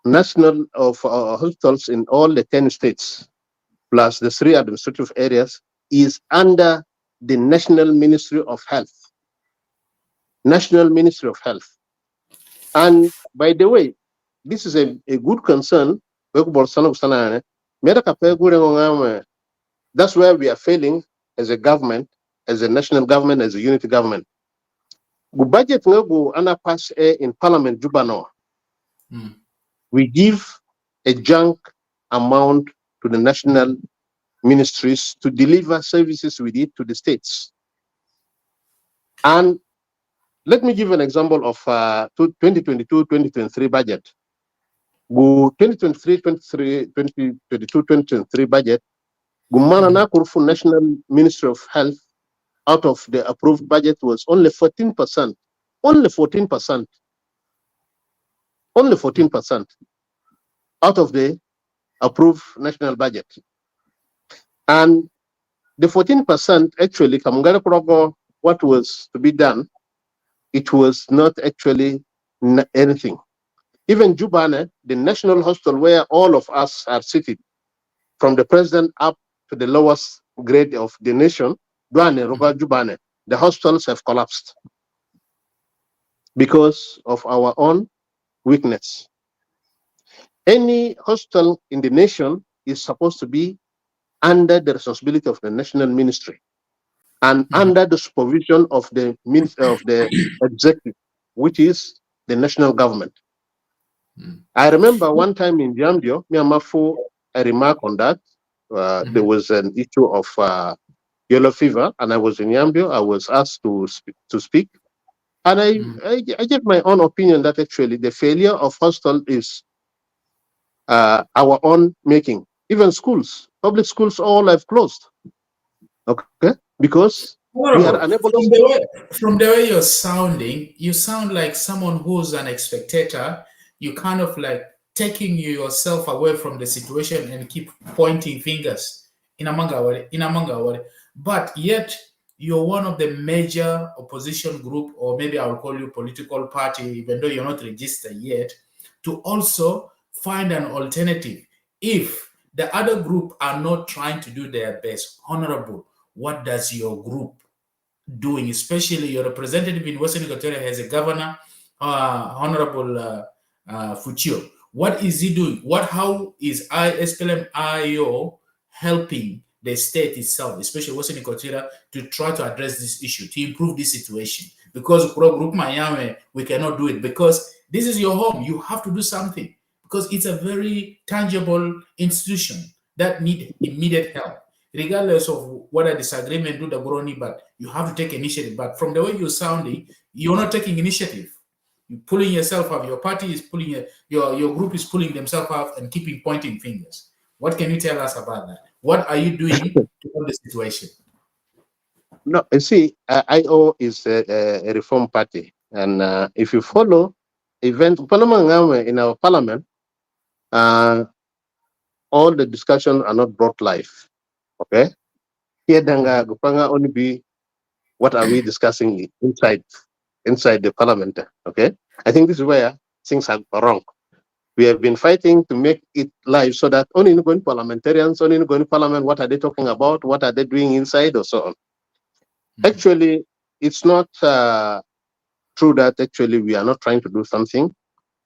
S2: national hospitals in all the 10 states, plus the 3 administrative areas, is under the National Ministry of Health. National Ministry of Health. And by the way, this is a good concern. That's where we are failing as a government, as a national government, as a unity government. Go budget go pass in Parliament Jubano. We give a junk amount to the national ministries to deliver services we need to the states. And let me give an example of 2022-2023 budget. 2023-2023 budget, Gumana Kurfu National Ministry of Health, out of the approved budget was only 14%. Only 14%. Only 14% out of the approved national budget. And the 14% actually, what was to be done, it was not actually anything. Even Jubane, the national hospital where all of us are seated, from the president up to the lowest grade of the nation, Jubane, the hospitals have collapsed because of our own weakness. Any hospital in the nation is supposed to be under the responsibility of the national ministry and under the supervision of the executive, which is the national government. I remember one time in Yambio, Miamafu, a remark on that. There was an issue of yellow fever, and I was in Yambio. I was asked to speak. And I gave my own opinion that actually the failure of hospital is our own making. Even schools, public schools, all have closed. Okay, because we are unable
S1: from the way you're sounding, you sound like someone who's an spectator. You kind of like taking yourself away from the situation and keep pointing fingers in Amanga. But yet you're one of the major opposition group, or maybe I'll call you political party, even though you're not registered yet, to also find an alternative. If the other group are not trying to do their best, honorable, what does your group doing? Especially your representative in Western Equatoria has a governor, Honorable Fuchio. What is he doing? How is SPLM-IO helping the state itself, especially Western Equatoria, to try to address this issue, to improve this situation? Because Group Miami, we cannot do it because this is your home. You have to do something because it's a very tangible institution that need immediate help. Regardless of whether disagreement do the Goroni, but you have to take initiative. But from the way you're sounding, you're not taking initiative. You're pulling yourself up. Your party is pulling your group is pulling themselves up and keeping pointing fingers. What can you tell us about that? What are you doing to help the situation?
S2: No, you see, IO is a reform party, and if you follow events in our parliament, all the discussions are not brought live. Okay, here danga gupanga only be what are we discussing inside the parliament. Okay, I think this is where things are wrong. We have been fighting to make it live so that only going parliamentarians, only going parliament, what are they talking about? What are they doing inside or so on? Actually, it's not true that actually we are not trying to do something.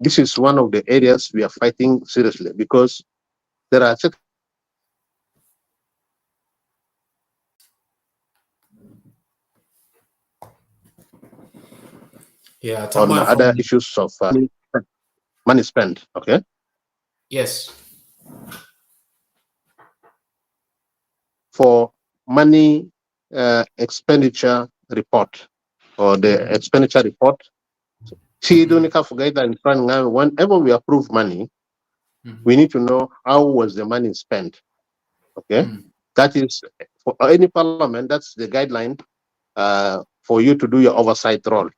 S2: This is one of the areas we are fighting seriously because there are on other issues of money spent. Okay.
S1: Yes.
S2: For money expenditure report or the expenditure report, whenever we approve money, we need to know how was the money spent. Okay, that is for any parliament. That's the guideline for you to do your oversight role.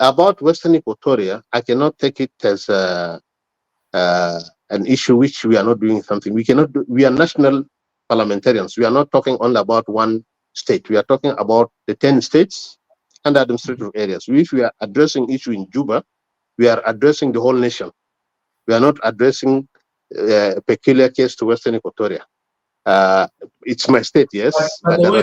S2: About Western Equatoria, I cannot take it as an issue which we are not doing something. We cannot do. We are national parliamentarians. We are not talking only about one state. We are talking about the 10 states and administrative areas. If we are addressing issue in Juba, we are addressing the whole nation. We are not addressing a peculiar case to Western Equatoria. It's my state, yes.
S1: But the way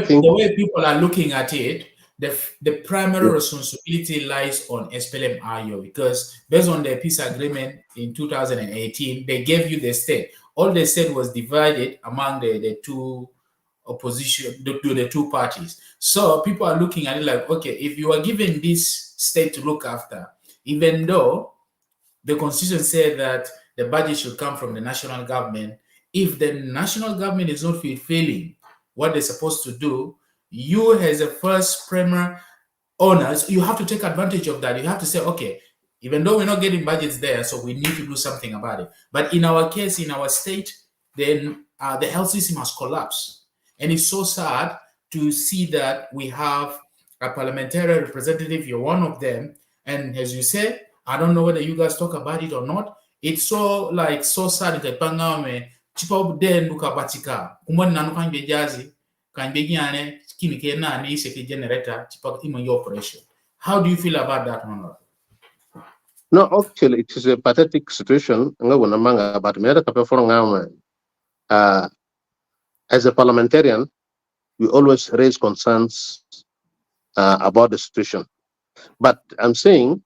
S1: people are looking at it, the primary responsibility lies on SPLM-IO because based on the peace agreement in 2018, they gave you the state. All the state was divided among the two opposition, the two parties. So people are looking at it like, okay, if you are given this state to look after, even though the constitution said that the budget should come from the national government, if the national government is not fulfilling what they're supposed to do, you as a first primary owners, you have to take advantage of that. You have to say, okay, even though we're not getting budgets there, so we need to do something about it. But in our case, in our state, then the health system has collapsed. And it's so sad to see that we have a parliamentary representative, you're one of them. And as you say, I don't know whether you guys talk about it or not. It's so sad that pangame chipa den duka batika. Kumwani nanu kange jazi, kange nyane, kini ke nani iseke generator chipa imo your operation. How do you feel about that, Honorable?
S2: No, actually, it is a pathetic situation. As a parliamentarian, we always raise concerns about the situation. But I'm saying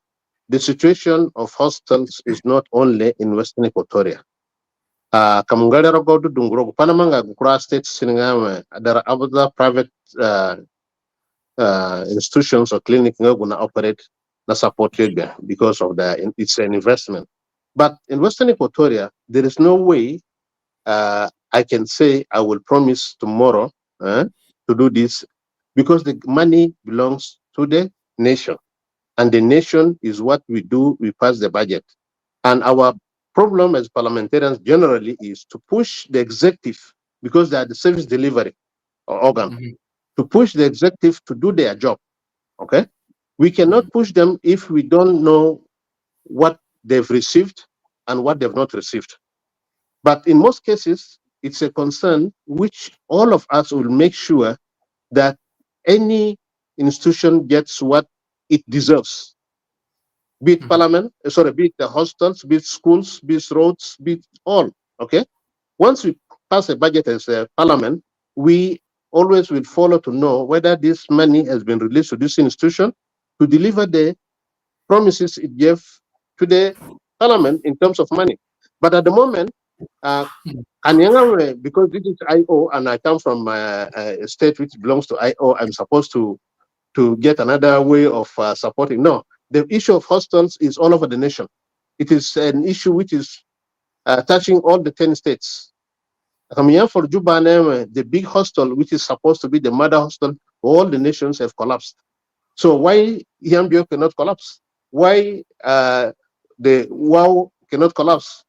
S2: the situation of hostels is not only in Western Equatoria. There are other private institutions or clinics that are going to operate the support because of it's an investment. But in Western Equatoria, there is no way I can say I will promise tomorrow to do this because the money belongs to the nation. And the nation is what we do, we pass the budget. And our problem as parliamentarians generally is to push the executive, because they are the service delivery organ, to push the executive to do their job. Okay, we cannot push them if we don't know what they've received and what they've not received. But in most cases, it's a concern which all of us will make sure that any institution gets what it deserves. Be it parliament, be it the hostels, be it schools, be it roads, be it all. Okay. Once we pass a budget as a parliament, we always will follow to know whether this money has been released to this institution to deliver the promises it gave to the parliament in terms of money. But at the moment, because this is IO and I come from a state which belongs to IO, I'm supposed to get another way of supporting. No, the issue of hostels is all over the nation. It is an issue which is touching all the 10 states. For Juba, the big hostel, which is supposed to be the mother hostel, all the nations have collapsed. So why Yambio cannot collapse? Why the WOW cannot collapse?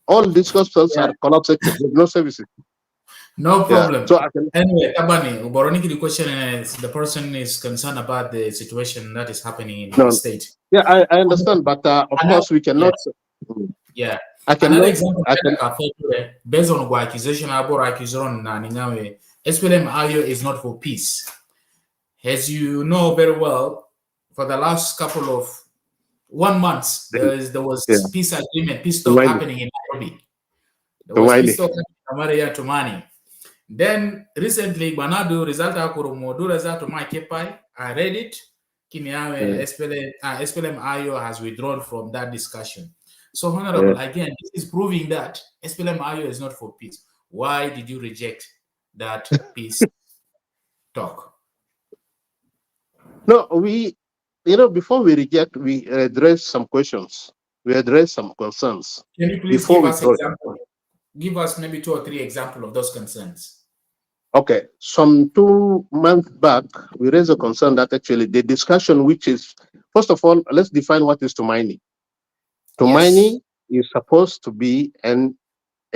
S2: All these hostels are collapsed. There's no services.
S1: No problem.
S2: Yeah. So I can...
S1: Anyway, Tabani, Uboroniki, the question is the person is concerned about the situation that is happening in the state.
S2: Yeah, I understand, but of course we cannot.
S1: Yeah.
S2: I cannot.
S1: Another example, based on what accusation SPLM-IO is not for peace. As you know very well, for the last couple of 1 month, there was peace agreement, peace talk happening in Nairobi. There was peace talk happening in Tumaini. Then recently, Banadu result Akurumodu result to my Kepai. I read it. SPLM-IO has withdrawn from that discussion. So, Honorable, again, this is proving that SPLM-IO is not for peace. Why did you reject that peace talk?
S2: No, before we reject, we address some questions. We address some concerns.
S1: Can you please give us example? Give us maybe 2 or 3 examples of those concerns.
S2: Okay, some 2 months back, we raised a concern that actually the discussion, which is, first of all, let's define what is Tumaini. Tumaini is supposed to be a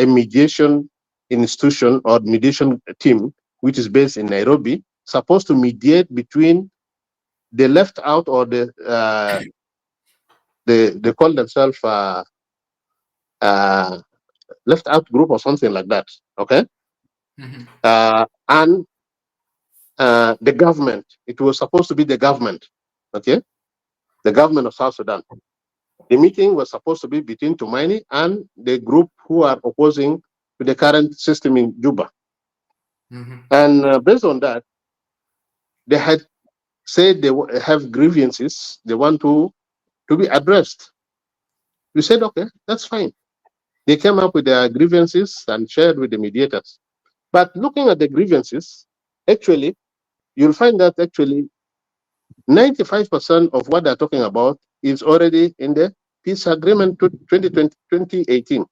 S2: mediation institution or mediation team, which is based in Nairobi, supposed to mediate between the left out or they call themselves left out group or something like that. Okay. And the government. It was supposed to be the government. Okay. The government of South Sudan. The meeting was supposed to be between Tumaini and the group who are opposing to the current system in Juba. And based on that, they had said they have grievances they want to be addressed. We said, okay, that's fine. They came up with their grievances and shared with the mediators. But looking at the grievances, actually, you'll find that actually 95% of what they're talking about is already in the peace agreement 2018.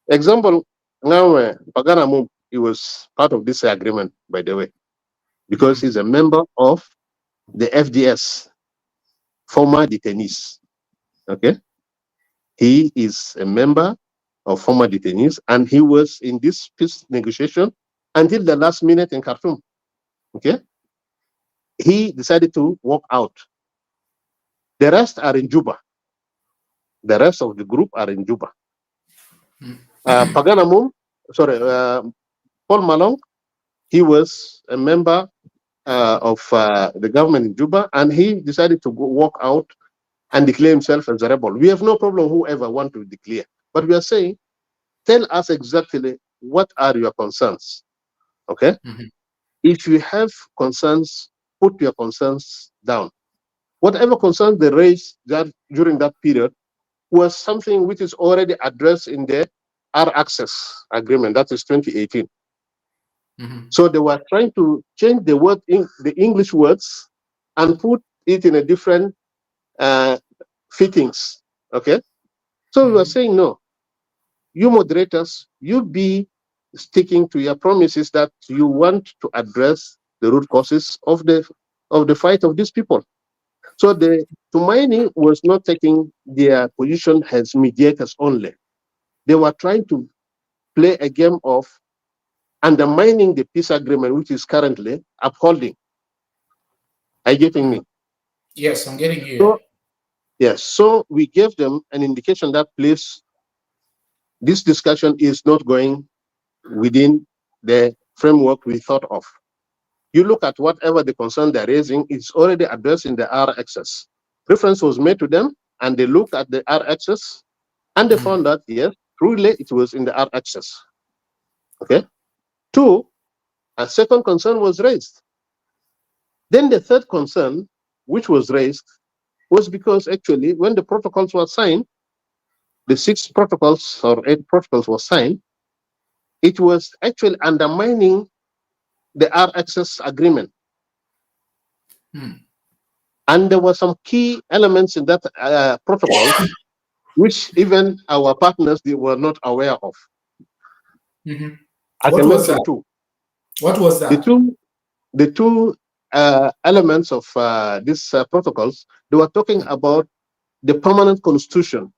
S2: Example, now Pagana Mum, he was part of this agreement, by the way, because he's a member of the FDS, former detainees. Okay? He is a member of former detainees, and he was in this peace negotiation until the last minute in Khartoum. Okay? He decided to walk out. The rest are in Juba. The rest of the group are in Juba. Pagana Mum, Paul Malong, he was a member of the government in Juba, and he decided to walk out and declare himself as a rebel. We have no problem whoever want to declare, but we are saying, tell us exactly what are your concerns. Okay? If you have concerns, put your concerns down. Whatever concerns they raised during that period was something which is already addressed in the R-Access agreement, that is 2018. So they were trying to change the word in the English words and put it in a different fittings. Okay? So we were saying, no, you moderators, you be sticking to your promises that you want to address the root causes of the fight of these people. So the Tumaini was not taking their position as mediators only. They were trying to play a game of undermining the peace agreement, which is currently upholding. Are you getting me?
S1: Yes, I'm getting you.
S2: So, yes, so we gave them an indication that, please, this discussion is not going within the framework we thought of. You look at whatever the concern they're raising, it's already addressed in the R-axis. Reference was made to them, and they looked at the R-axis, and they found that, yes, truly it was in the R-axis. Okay? 2, a second concern was raised. Then the third concern, which was raised, was because actually when the protocols were signed, the 6 protocols or 8 protocols were signed, it was actually undermining the R-axis agreement. And there were some key elements in that protocol which even our partners, they were not aware of. I can mention 2.
S1: What was that?
S2: The two elements of these protocols, they were talking about the permanent constitution.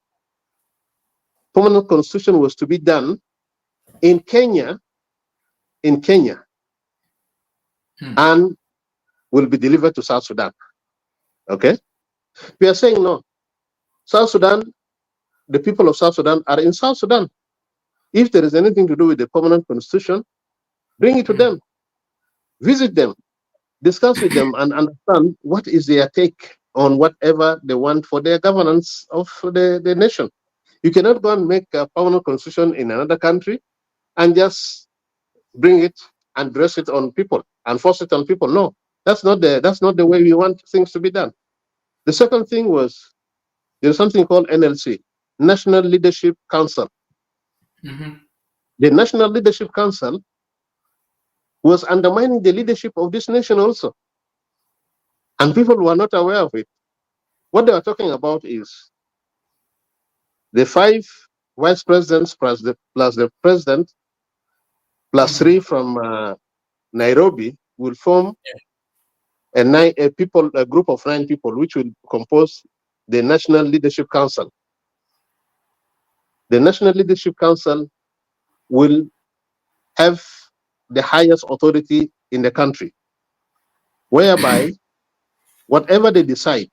S2: Permanent constitution was to be done in Kenya, and will be delivered to South Sudan. Okay? We are saying no. South Sudan, the people of South Sudan are in South Sudan. If there is anything to do with the permanent constitution, bring it to them, visit them, discuss with them, and understand what is their take on whatever they want for their governance of the nation. You cannot go and make a permanent constitution in another country and just bring it and dress it on people and force it on people. No, that's not the way we want things to be done. The second thing was there's something called NLC, National Leadership Council. The National Leadership Council was undermining the leadership of this nation also. And people were not aware of it. What they were talking about is the 5 vice presidents plus the president plus 3 from Nairobi will form a group of 9 people, which will compose the National Leadership Council. The National Leadership Council will have the highest authority in the country, whereby whatever they decide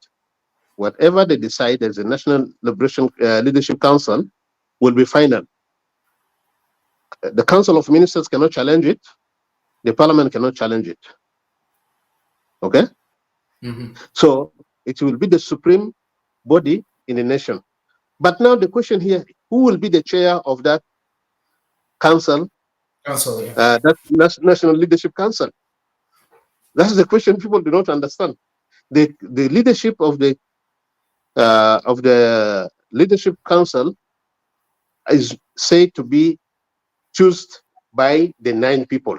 S2: as a National Leadership Council will be final. The Council of Ministers cannot challenge it. The Parliament cannot challenge it. Okay? So it will be the supreme body in the nation. But now the question here, who will be the chair of that council? That National Leadership Council. That's the question people do not understand. The leadership of the Leadership Council is said to be chosen by the 9 people.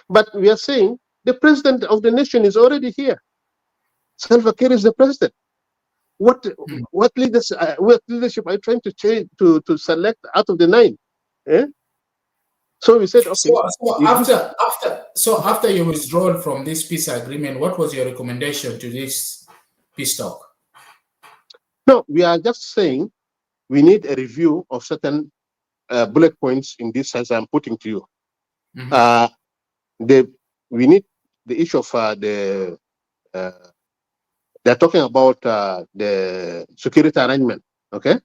S2: But we are saying the president of the nation is already here. Salva Kiir is the president. What leadership are you trying to change to select out of the 9? Eh? So we said, okay.
S1: So after you withdrawal from this peace agreement, what was your recommendation to this peace talk?
S2: No, we are just saying we need a review of certain bullet points in this, as I'm putting to you. We need the issue of they're talking about the security arrangement. Okay.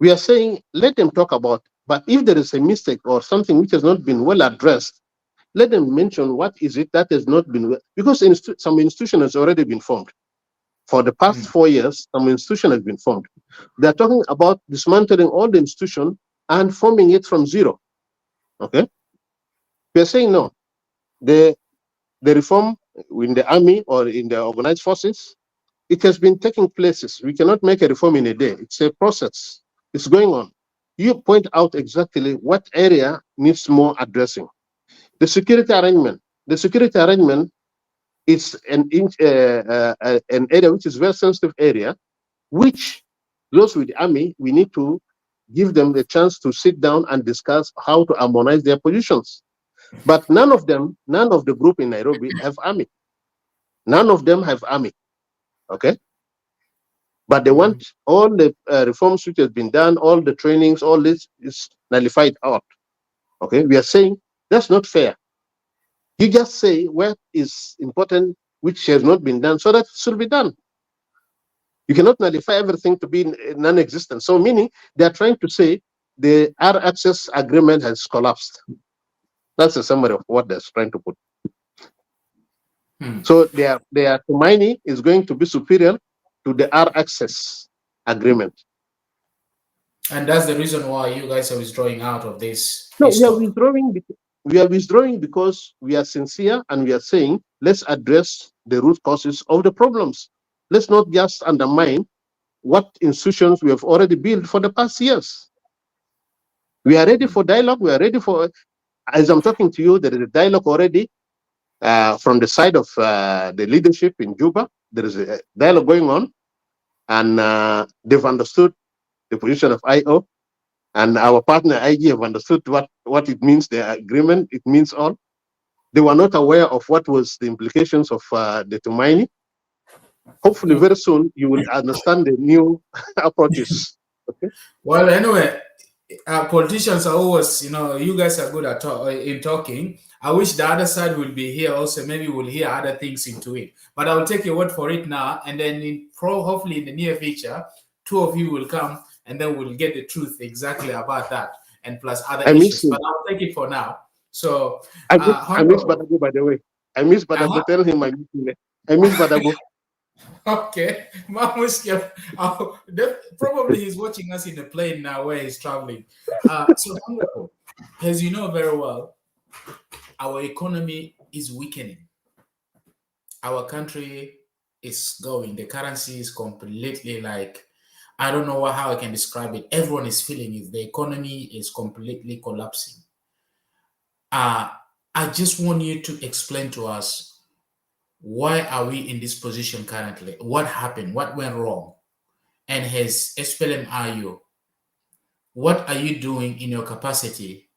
S2: We are saying let them talk about, but if there is a mistake or something which has not been well addressed, let them mention what is it that has not been, because some institution has already been formed. For the past 4 years, some institution has been formed. They're talking about dismantling all the institution and forming it from zero. Okay? We're saying no. The reform in the army or in the organized forces, it has been taking places. We cannot make a reform in a day. It's a process. It's going on. You point out exactly what area needs more addressing. The security arrangement. The security arrangement is an area which is a very sensitive area, which those with the army, we need to give them the chance to sit down and discuss how to harmonize their positions. But none of the group in Nairobi have army. None of them have army. Okay, but they want all the reforms which has been done, all the trainings, all this is nullified out. Okay, we are saying that's not fair. You just say what is important, which has not been done, so that it should be done. You cannot nullify everything to be non-existent. So meaning they are trying to say the R access agreement has collapsed. That's a summary of what they're trying to put. So their Tumaini is going to be superior to the R access agreement.
S1: And that's the reason why you guys are withdrawing out of this.
S2: No, we are withdrawing because we are sincere and we are saying let's address the root causes of the problems. Let's not just undermine what institutions we have already built for the past years. We are ready for dialogue. We are ready for, as I'm talking to you, there is a dialogue already from the side of the leadership in Juba. There is a dialogue going on, and they've understood the position of IO, and our partner IG have understood what it means, the agreement. It means all. They were not aware of what was the implications of the Tumaini. Hopefully, very soon you will understand the new approaches. Okay.
S1: Well, anyway, politicians are always, you guys are good at in talking. I wish the other side will be here also. Maybe we'll hear other things into it. But I'll take your word for it now, and then hopefully in the near future, two of you will come, and then we'll get the truth exactly about that, and plus other issues. But I'll take it for now. So
S2: I miss Badago, by the way. I miss Badago. Tell him I miss him. I miss Badago.
S1: Okay, probably he's watching us in the plane now where he's traveling. So wonderful. As you know very well, our economy is weakening. Our country is going. The currency is completely like, I don't know how I can describe it. Everyone is feeling it. The economy is completely collapsing. I just want you to explain to us, why are we in this position currently? What happened? What went wrong? And has SPLM-IO, what are you doing in your capacity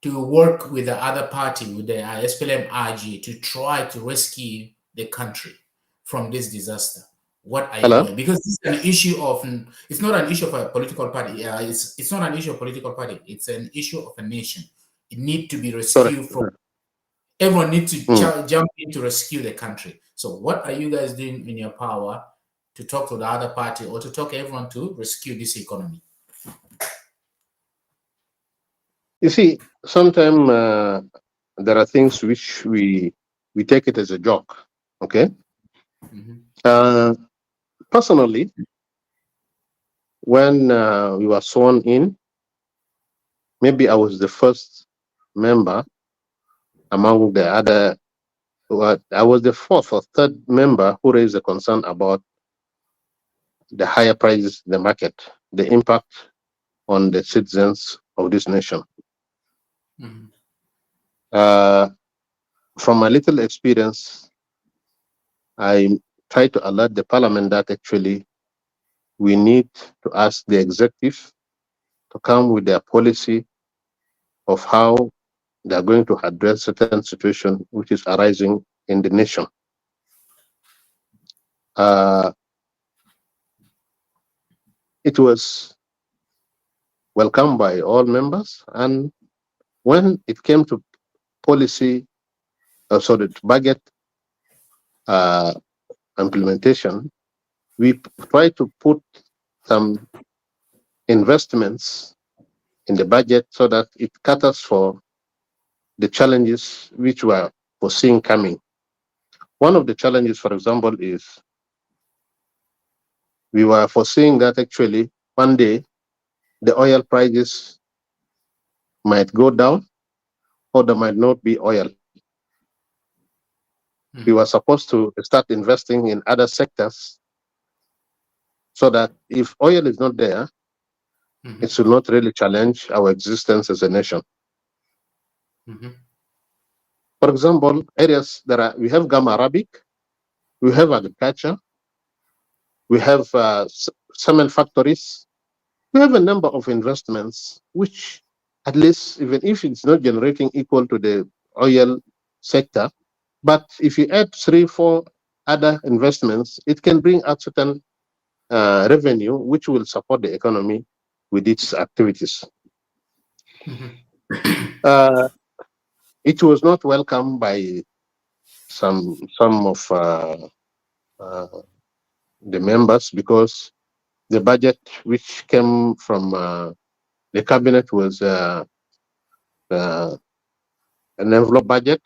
S1: to work with the other party, with the SPLM-IG, to try to rescue the country from this disaster? What are you doing? Because it's an issue of, it's not an issue of a political party. It's not an issue of political party. It's an issue of a nation. It needs to be rescued from. Everyone needs to jump in to rescue the country. So what are you guys doing in your power to talk to the other party or to talk everyone to rescue this economy?
S2: You see, sometimes there are things which we take it as a joke, okay? Personally, when we were sworn in, maybe I was the first member among the other. I was the fourth or third member who raised a concern about the higher prices in the market, the impact on the citizens of this nation. From my little experience, I try to alert the parliament that actually we need to ask the executive to come with their policy of how they are going to address certain situation which is arising in the nation. It was welcomed by all members, and when it came to policy, budget implementation, we tried to put some investments in the budget so that it caters for the challenges which we are foreseeing coming. One of the challenges, for example, is we were foreseeing that actually one day the oil prices might go down or there might not be oil. We were supposed to start investing in other sectors so that if oil is not there, it should not really challenge our existence as a nation. For example, areas that we have Gama Arabic, we have agriculture, we have cement factories, we have a number of investments which, at least, even if it's not generating equal to the oil sector, but if you add 3-4 other investments, it can bring out certain revenue which will support the economy with its activities. It was not welcomed by some of the members, because the budget which came from the cabinet was an envelope budget,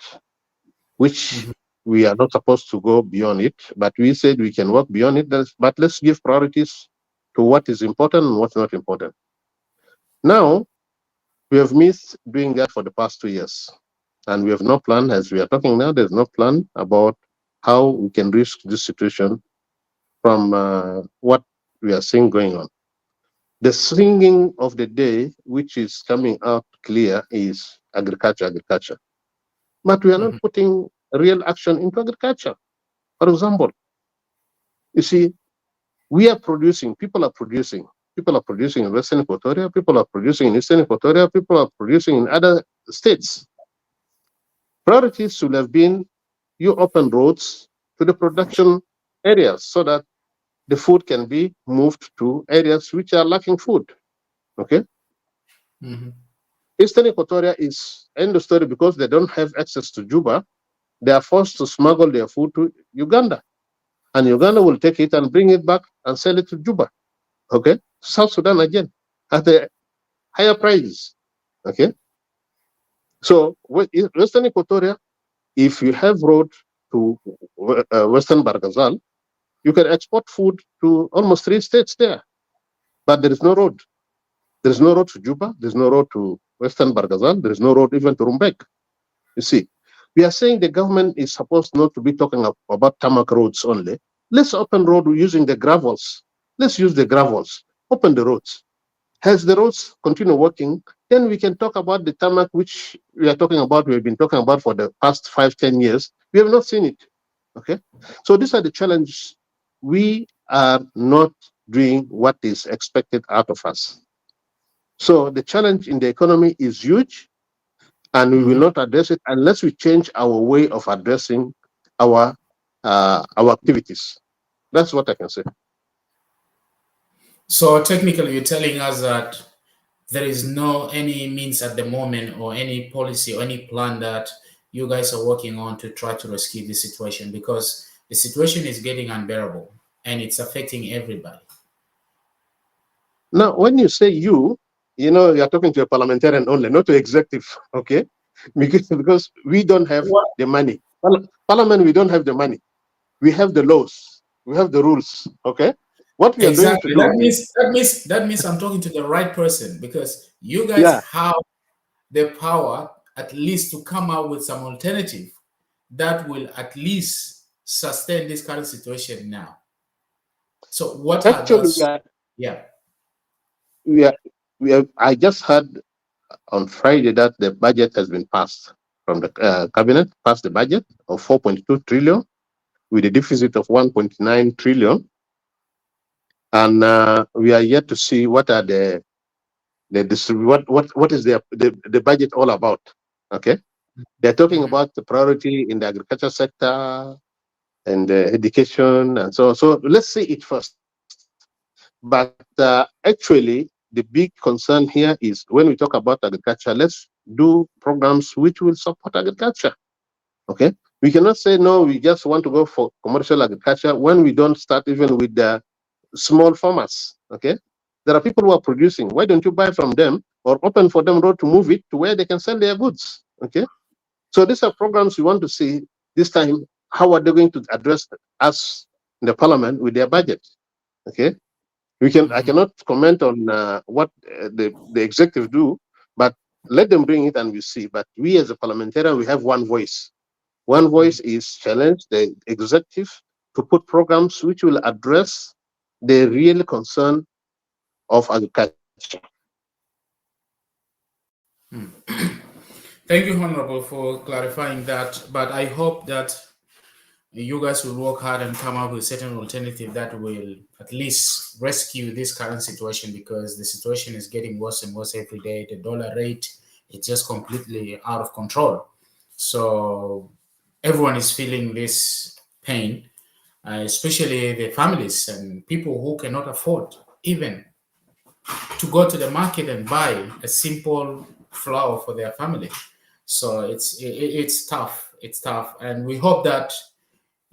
S2: which we are not supposed to go beyond it, but we said we can work beyond it, but let's give priorities to what is important and what's not important. Now, we have missed doing that for the past 2 years, and we have no plan. As we are talking now, there's no plan about how we can reach this situation from what we are seeing going on. The singing of the day, which is coming out clear, is agriculture, agriculture. But we are not putting real action into agriculture. For example, you see, we are producing, people are producing. People are producing in Western Equatoria, people are producing in Eastern Equatoria, people are producing in other states. Priorities should have been you open roads to the production areas so that the food can be moved to areas which are lacking food. Okay? Eastern Equatoria is end of story because they don't have access to Juba. They are forced to smuggle their food to Uganda. And Uganda will take it and bring it back and sell it to Juba. Okay? South Sudan again at the higher prices. Okay? So Western Equatoria, if you have road to Western Bargazal, you can export food to almost 3 states there. But there is no road. There is no road to Juba. There is no road to Western Bargazal. There is no road even to Rumbek. You see, we are saying the government is supposed not to be talking about tarmac roads only. Let's open road using the gravels. Let's use the gravels. Open the roads. As the roads continue working, then we can talk about the tarmac, which we are talking about, we've been talking about for the past 5-10 years. We have not seen it. Okay? So these are the challenges. We are not doing what is expected out of us. So the challenge in the economy is huge, and we will not address it unless we change our way of addressing our activities. That's what I can say.
S1: So technically, you're telling us that there is no any means at the moment, or any policy or any plan that you guys are working on to try to rescue the situation, because the situation is getting unbearable and it's affecting everybody.
S2: Now, when you say you know, you're talking to a parliamentarian only, not to executive, okay? Because we don't have the money. Parliament, we don't have the money. We have the laws. We have the rules, okay? What we are going to do...
S1: That means I'm talking to the right person, because you guys have the power at least to come up with some alternative that will at least sustain this current situation now. So what
S2: actually
S1: are
S2: those? I just heard on Friday that the budget has been passed from the cabinet, passed the budget of 4.2 trillion with a deficit of 1.9 trillion. And we are yet to see what are what is the budget all about. Okay, they're talking about the priority in the agriculture sector and education and so on. So let's see it first. But actually, the big concern here is when we talk about agriculture, let's do programs which will support agriculture. Okay, we cannot say no, we just want to go for commercial agriculture when we don't start even with the small farmers. Okay, there are people who are producing. Why don't you buy from them or open for them road to move it to where they can sell their goods? Okay, so these are programs we want to see this time. How are they going to address us in the parliament with their budget? Okay, I cannot comment on what the executive do, but let them bring it and we see. But we as a parliamentarian, we have one voice. One voice is challenge the executive to put programs which will address the real concern of agriculture.
S1: Thank you, Honorable, for clarifying that. But I hope that you guys will work hard and come up with a certain alternative that will at least rescue this current situation, because the situation is getting worse and worse every day. The dollar rate is just completely out of control. So everyone is feeling this pain. especially the families and people who cannot afford even to go to the market and buy a simple flour for their family. So it's tough. It's tough, and we hope that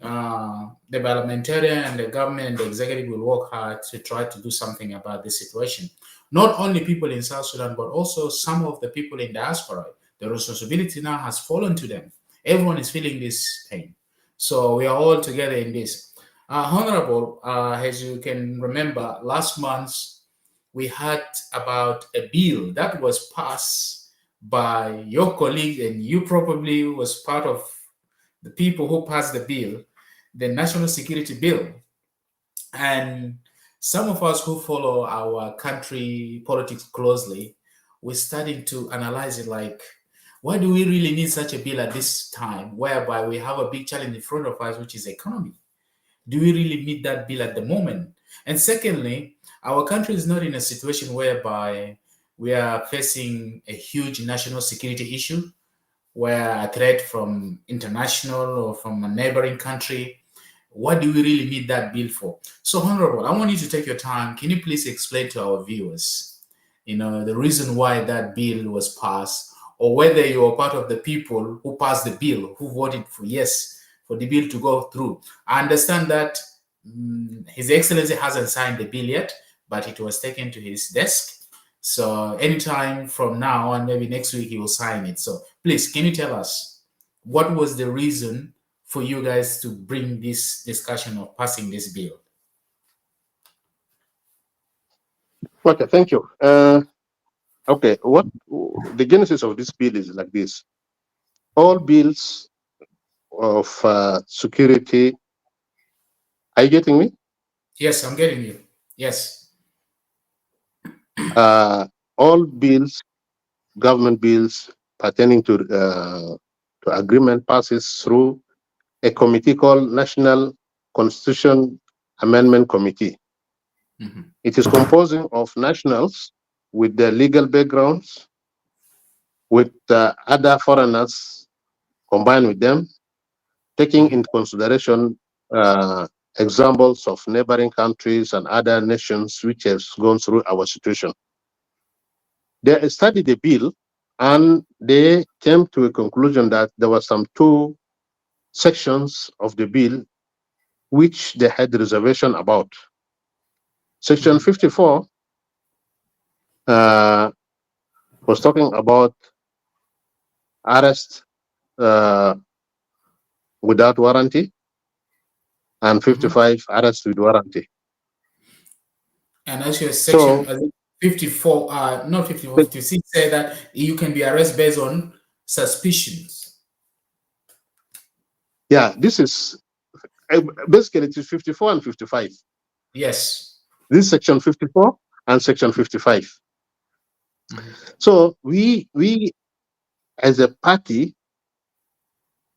S1: the parliamentarian and the government and the executive will work hard to try to do something about this situation. Not only people in South Sudan, but also some of the people in diaspora. The responsibility now has fallen to them. Everyone is feeling this pain. So we are all together in this. Honorable, as you can remember, last month we had about a bill that was passed by your colleague, and you probably was part of the people who passed the bill, the national security bill. And some of us who follow our country politics closely, we're starting to analyze it like, why do we really need such a bill at this time, whereby we have a big challenge in front of us, which is economy? Do we really need that bill at the moment? And secondly, our country is not in a situation whereby we are facing a huge national security issue, where a threat from international or from a neighboring country. What do we really need that bill for? So, Honorable, I want you to take your time. Can you please explain to our viewers, the reason why that bill was passed, or whether you are part of the people who passed the bill, who voted for yes for the bill to go through? I understand that His Excellency hasn't signed the bill yet, but it was taken to his desk. So anytime from now on, maybe next week, he will sign it. So please, can you tell us what was the reason for you guys to bring this discussion of passing this bill?
S2: Okay, thank you. Okay, what the genesis of this bill is like this. All bills of security. Are you getting me?
S1: Yes, I'm getting you. Yes.
S2: All bills, government bills pertaining to agreement passes through a committee called National Constitution Amendment Committee. Mm-hmm. It is composing of nationals with their legal backgrounds, with other foreigners combined with them, taking into consideration examples of neighboring countries and other nations which has gone through our situation. They studied the bill and they came to a conclusion that there were some two sections of the bill which they had reservation about. Section 54 was talking about arrest without warranty, and 55 arrest with warranty.
S1: And as your section 54, not 54, 56 say that you can be arrested based on suspicions.
S2: Yeah, this is basically it is 54 and 55.
S1: Yes.
S2: This is section 54 and section 55. So we as a party,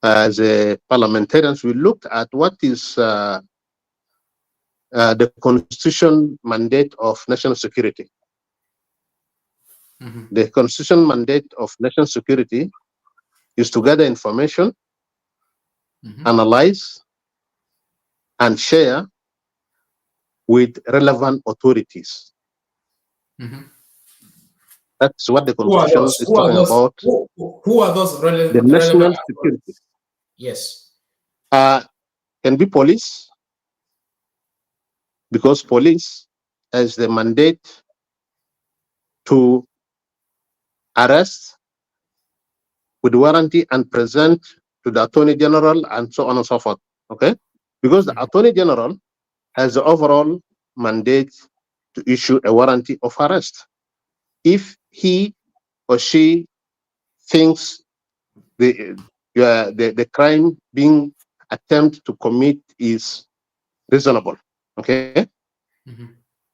S2: as a parliamentarians, we looked at what is the constitution mandate of national security. The constitution mandate of national security is to gather information, analyze, and share with relevant authorities. That's what the constitution is talking about.
S1: Who are those
S2: the national security?
S1: Yes.
S2: Can be police, because police has the mandate to arrest with warranty and present to the Attorney General and so on and so forth. Okay? Because the Attorney General has the overall mandate to issue a warranty of arrest if he or she thinks the crime being attempted to commit is reasonable. Okay?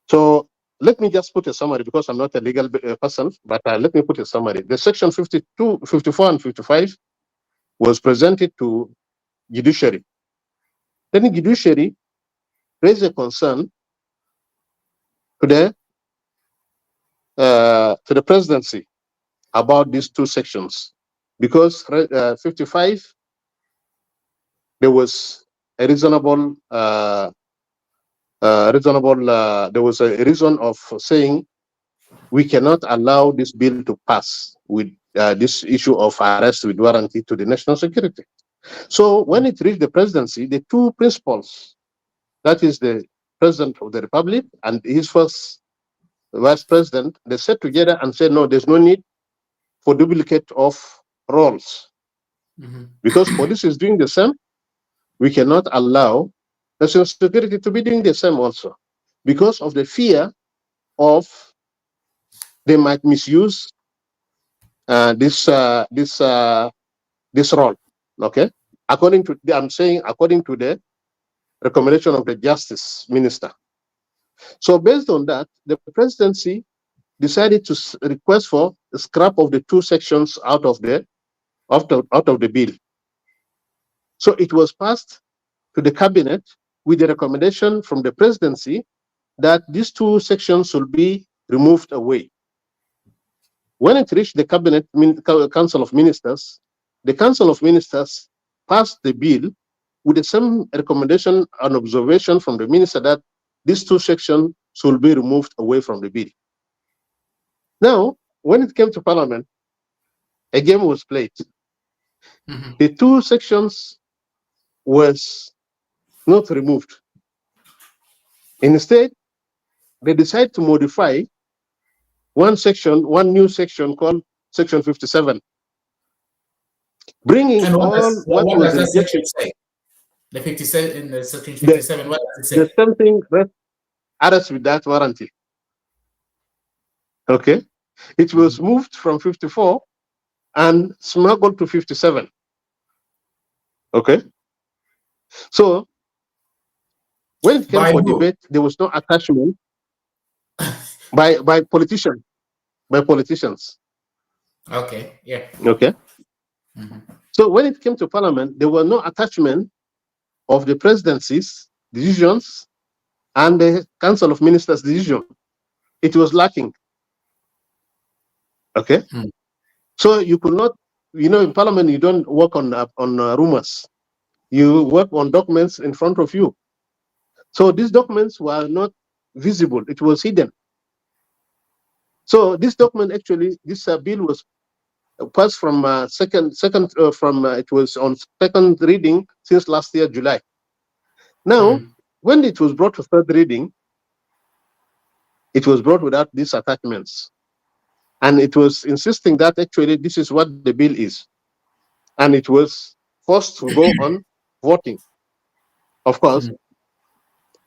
S2: So let me just put a summary, because I'm not a legal person, but let me put a summary. The section 52, 54, and 55 was presented to judiciary. Then the judiciary raised a concern to the presidency about these two sections, because 55, there was a reasonable, there was a reason of saying we cannot allow this bill to pass with this issue of arrest with warrant to the national security. So when it reached the presidency, the two principals, that is the president of the republic and his first vice president, they sat together and said, no, there's no need for duplicate of roles. Because police is doing the same, we cannot allow national security to be doing the same also, because of the fear of they might misuse this role. Okay, according to according to the recommendation of the justice minister. So based on that, the presidency decided to request for a scrap of the two sections out of the bill. So it was passed to the cabinet with the recommendation from the presidency that these two sections should be removed away. When it reached the cabinet council of ministers, the council of ministers passed the bill with the same recommendation and observation from the minister that these two sections should be removed away from the bill. Now, when it came to parliament, a game was played. The two sections was not removed. Instead, they decided to modify one new section called Section 57, bringing
S1: what
S2: was
S1: does that
S2: rejection.
S1: Say? The 57 in the Section 57. What does it say?
S2: The same thing. Arrest without warranty. Okay, it was moved from 54 and smuggled to 57. Okay, so when it came for debate, there was no attachment by politicians.
S1: Okay, yeah.
S2: Okay. So when it came to parliament, there were no attachment of the presidency's decisions and the council of ministers' decision. It was lacking. Okay. So you could not, in parliament, you don't work on rumors. You work on documents in front of you. So these documents were not visible. It was hidden. So this document, actually, this bill was passed from it was on second reading since last year, July. Now, when it was brought to third reading, it was brought without these attachments. And it was insisting that actually this is what the bill is. And it was forced to go on voting. Of course,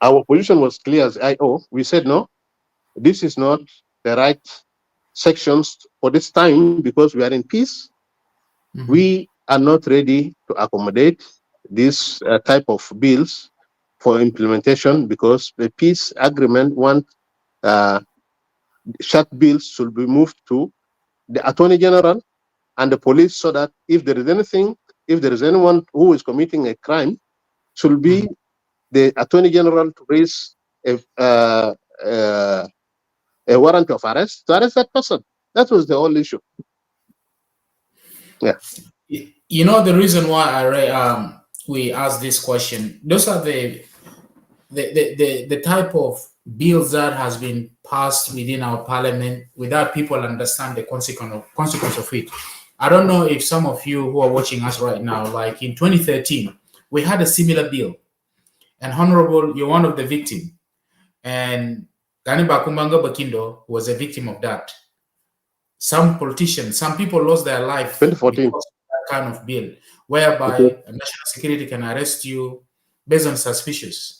S2: our position was clear as IO. We said, no, this is not the right sections for this time because we are in peace. We are not ready to accommodate this type of bills for implementation because the peace agreement short bills should be moved to the Attorney General and the police so that if there is anyone who is committing a crime, should be the Attorney General to raise a warrant of arrest to arrest that person. That was the whole issue. Yeah.
S1: You know the reason why we asked this question. Those are the type of bills that has been passed within our parliament without people understand the consequence of it. I don't know if some of you who are watching us right now, like in 2013, we had a similar bill, and Honorable, you're one of the victims, and Gani Bakumbanga Bakindo was a victim of that. Some politicians, some people lost their life
S2: 2014.
S1: because of that kind of bill, whereby national security can arrest you based on suspicions.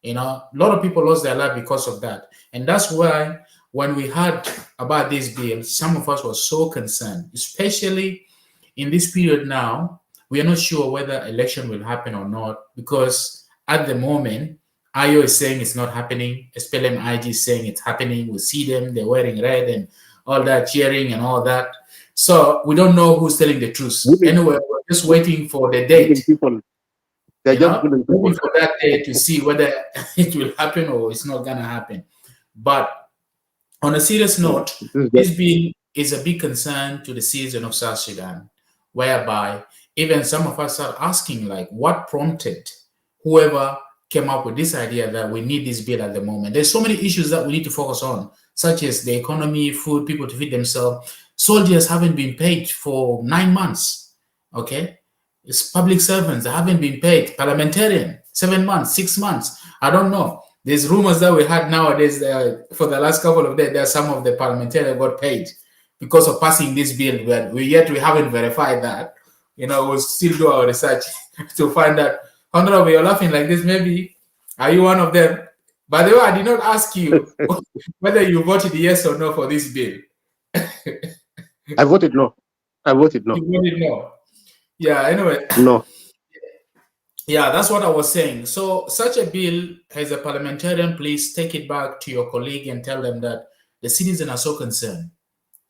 S1: A lot of people lost their life because of that. And that's why when we heard about this bill, some of us were so concerned, especially in this period now. We are not sure whether election will happen or not, because at the moment, IO is saying it's not happening. SPLM-IG is saying it's happening. We see them, they're wearing red and all that, cheering and all that. So we don't know who's telling the truth. Anyway, we're just waiting for the date. Waiting for that day to see whether it will happen or it's not going to happen. But on a serious note, this bill is a big concern to the citizens of South Sudan, whereby even some of us are asking, like, what prompted whoever came up with this idea that we need this bill at the moment. There's so many issues that we need to focus on, such as the economy, food, people to feed themselves. Soldiers haven't been paid for 9 months. Okay, it's public servants that haven't been paid. Parliamentarian, 7 months, 6 months. I don't know. There's rumors that we had nowadays for the last couple of days. There are some of the parliamentarians got paid because of passing this bill. But we haven't verified that. We'll still do our research to find out. Honorable, you're laughing like this. Maybe are you one of them? By the way, I did not ask you whether you voted yes or no for this bill.
S2: I voted no. I voted no.
S1: You voted no. Yeah. Anyway.
S2: No.
S1: Yeah, that's what I was saying. So such a bill, as a parliamentarian, please take it back to your colleague and tell them that the citizens are so concerned,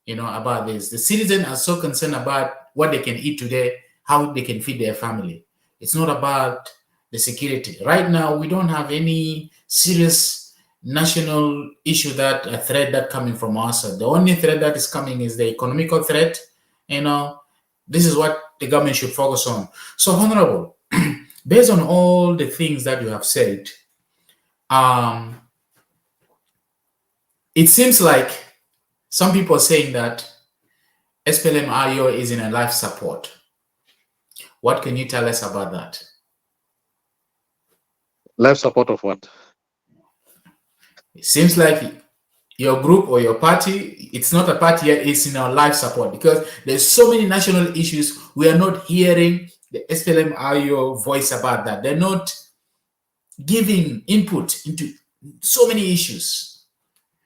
S1: about this. The citizens are so concerned about what they can eat today, how they can feed their family. It's not about the security. Right now, we don't have any serious national issue a threat that coming from us. The only threat that is coming is the economical threat. This is what the government should focus on. So, Honorable, based on all the things that you have said, it seems like some people are saying that SPLM-IO is in a life support. What can you tell us about that?
S2: Life support of what?
S1: It seems like your group or your party, it's not a party yet, it's in our life support, because there's so many national issues. We are not hearing the SPLM-IO voice about that. They're not giving input into so many issues.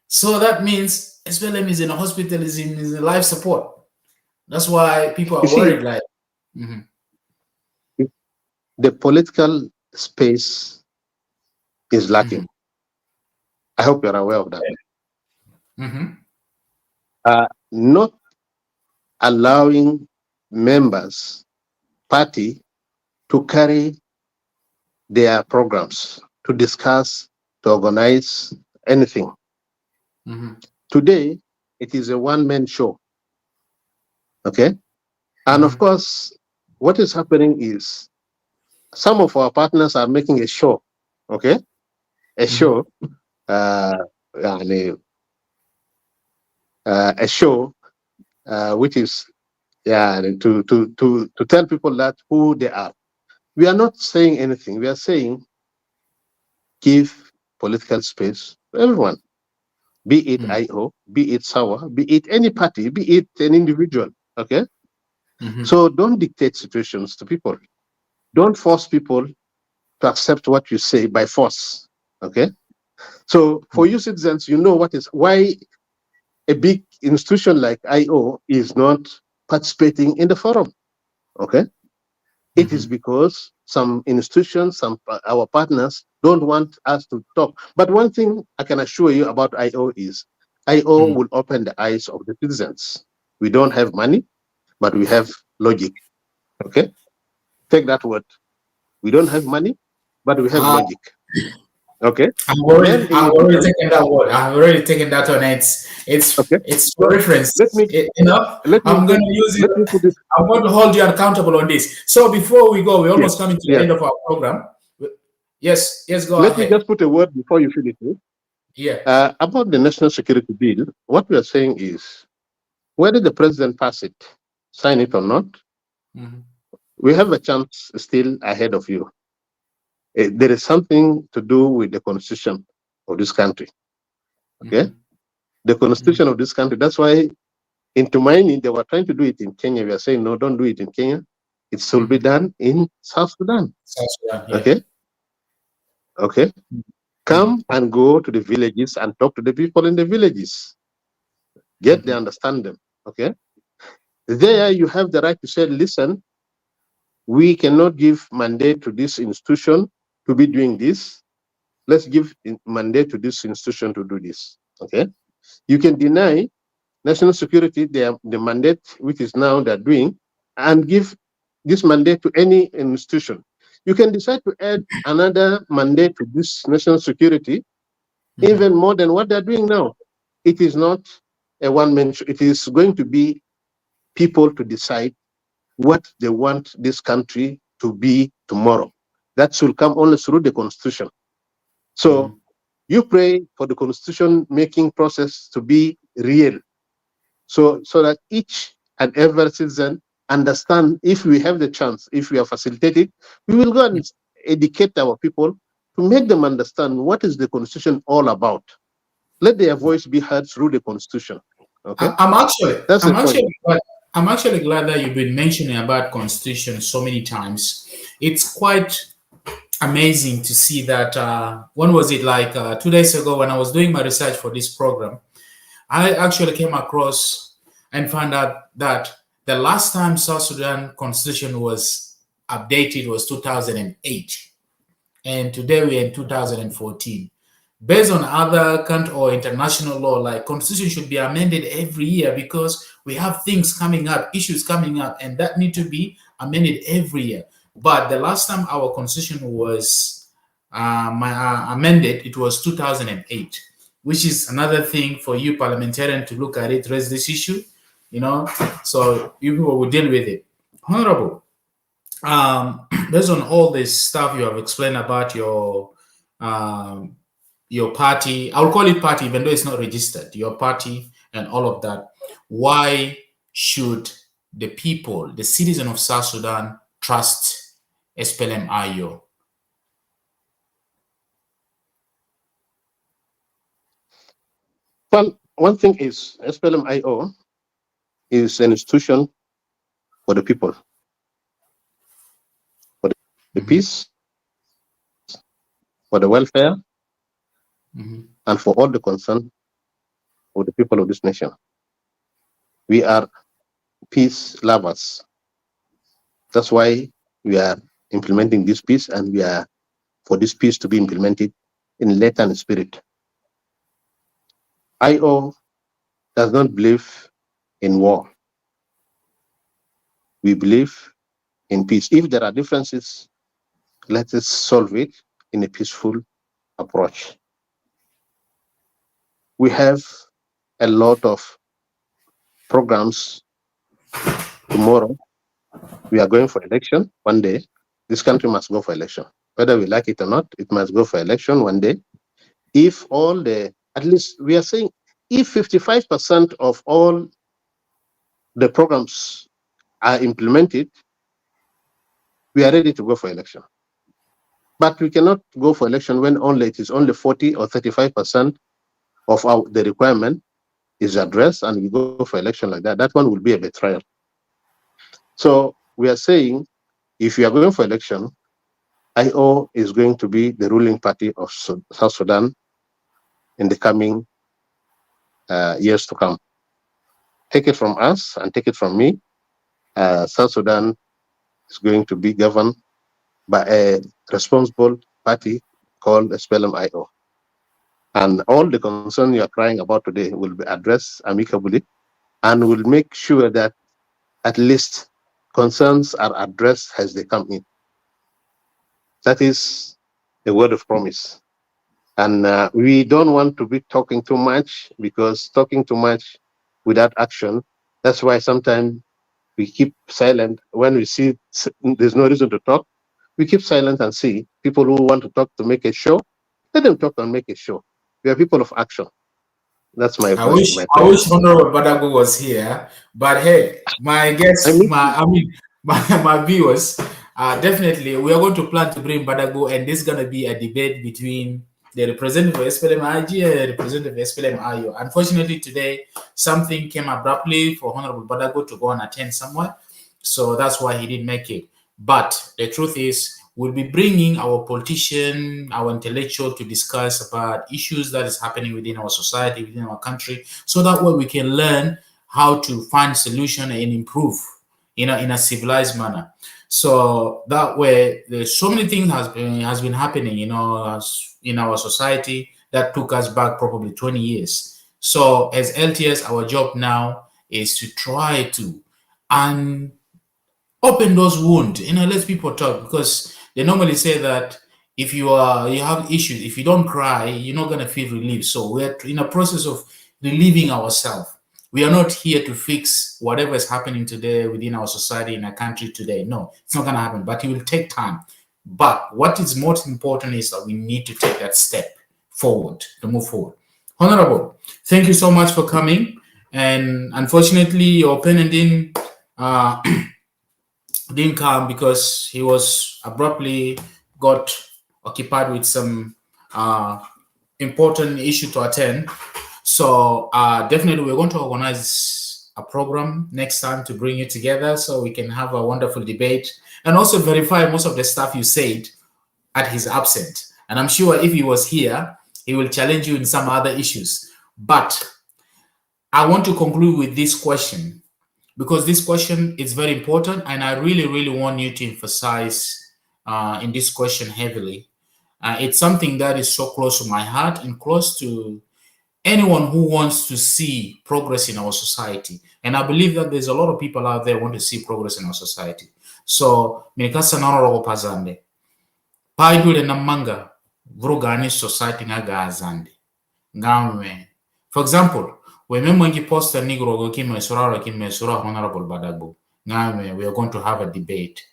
S1: So that means SPLM is in a hospital, is in a life support. That's why people are worried.
S2: The political space is lacking. I hope you're aware of that. Not allowing members, party, to carry their programs, to discuss, to organize anything. Today, it is a one-man show. Okay? And of course, what is happening is some of our partners are making a show. Okay? A show. A show which is to tell people that who they are. We are not saying anything. We are saying give political space to everyone, be it IO, be it SAWA, be it any party, be it an individual. Okay? So don't dictate situations to people. Don't force people to accept what you say by force. Okay? So for you citizens, you know why a big institution like IO is not participating in the forum. Okay? It is because some institutions, our partners don't want us to talk. But one thing I can assure you about IO is IO will open the eyes of the citizens. We don't have money, but we have logic. Okay? Take that word. We don't have money, but we have logic. Okay.
S1: I've already taken that word. I've already taken that one. It's
S2: okay.
S1: It's for reference.
S2: I'm
S1: going to use it. I'm going to hold you accountable on this. So before we go, we're almost coming to the end of our program. Yes, go ahead.
S2: Let me just put a word before you finish.
S1: Yeah.
S2: About the national security bill, what we are saying is whether the president pass it, sign it or not, we have a chance still ahead of you. There is something to do with the constitution of this country. Okay? The constitution of this country. That's why in Tumaini, they were trying to do it in Kenya. We are saying, no, don't do it in Kenya. It should be done in South Sudan. Okay? Okay? Come and go to the villages and talk to the people in the villages. Get there, understand them. Okay? There you have the right to say, listen, we cannot give mandate to this institution to be doing this. Let's give mandate to this institution to do this. Okay? You can deny national security the mandate which is now they're doing and give this mandate to any institution. You can decide to add another mandate to this national security, even more than what they're doing now. It is not a one-man show. It is going to be people to decide what they want this country to be tomorrow. that should come only through the constitution. So you pray for the constitution making process to be real, so that each and every citizen understand. If we have the chance, if we are facilitated, we will go and educate our people to make them understand what is the constitution all about. Let their voice be heard through the constitution. Okay,
S1: I'm actually
S2: point.
S1: I'm actually glad that you've been mentioning about constitution so many times. It's quite amazing to see that. When was it, like 2 days ago, when I was doing my research for this program, I actually came across and found out that the last time South Sudan constitution was updated was 2008, and today we're in 2014. Based on other country or international law, like constitution should be amended every year because we have things coming up, issues coming up, and that need to be amended every year. But the last time our constitution was amended, it was 2008, which is another thing for you parliamentarian to look at it, raise this issue, so you people will deal with it. Honorable, based on all this stuff you have explained about your party, I'll call it party, even though it's not registered, your party and all of that, why should the people, the citizen of South Sudan, trust SPLM-IO?
S2: Well, one thing is SPLM-IO is an institution for the people, for the peace, for the welfare, and for all the concern of the people of this nation. We are peace lovers. That's why we are implementing this peace, and we are for this peace to be implemented in letter and spirit. IO does not believe in war. We believe in peace. If there are differences, let us solve it in a peaceful approach. We have a lot of programs. Tomorrow, we are going for election one day. This country must go for election. Whether we like it or not, it must go for election one day. If all the, at least we are saying, if 55% of all the programs are implemented, we are ready to go for election. But we cannot go for election when it is only 40 or 35% of the requirement is addressed, and we go for election like that. That one will be a betrayal. So we are saying, if we are going for election, IO is going to be the ruling party of South Sudan in the coming years to come. Take it from us and take it from me. South Sudan is going to be governed by a responsible party called SPLM-IO. And all the concerns you are crying about today will be addressed amicably, and will make sure that at least concerns are addressed as they come in. That is a word of promise. And we don't want to be talking too much, because talking too much without action, that's why sometimes we keep silent. When we see there's no reason to talk, we keep silent and see people who want to talk to make a show, let them talk and make a show. We are people of action. That's my
S1: I wish Honorable Badago was here, but hey, my guests, my viewers, definitely we are going to plan to bring Badago, and this is going to be a debate between the representative of SPLM-IG and the representative of SPLM-IO. Unfortunately, today something came abruptly for Honorable Badago to go and attend somewhere, so that's why he didn't make it. But the truth is, we'll be bringing our politician, our intellectual, to discuss about issues that is happening within our society, within our country, so that way we can learn how to find solution and improve, in a civilized manner. So that way, there's so many things has been happening, in our society that took us back probably 20 years. So as LTS, our job now is to try to open those wounds, let people talk, because they normally say that if you have issues, if you don't cry, you're not going to feel relief. So we're in a process of relieving ourselves. We are not here to fix whatever is happening today within our society, in our country today. No, it's not going to happen, but it will take time. But what is most important is that we need to take that step forward to move forward. Honorable, thank you so much for coming. And unfortunately, your opponent didn't come because he was abruptly got occupied with some important issue to attend. So definitely we're going to organize a program next time to bring you together so we can have a wonderful debate and also verify most of the stuff you said at his absence. And I'm sure if he was here, he will challenge you in some other issues. But I want to conclude with this question, because this question is very important, and I really, really want you to emphasize in this question heavily. It's something that is so close to my heart and close to anyone who wants to see progress in our society. And I believe that there's a lot of people out there who want to see progress in our society. So, Mikasa Naroro Pazande, Paidule Namanga, Vrugani society Nagazande. Ngame. For example, when we post a Negro Kimesura Honorable Badabo, Ngame, we are going to have a debate.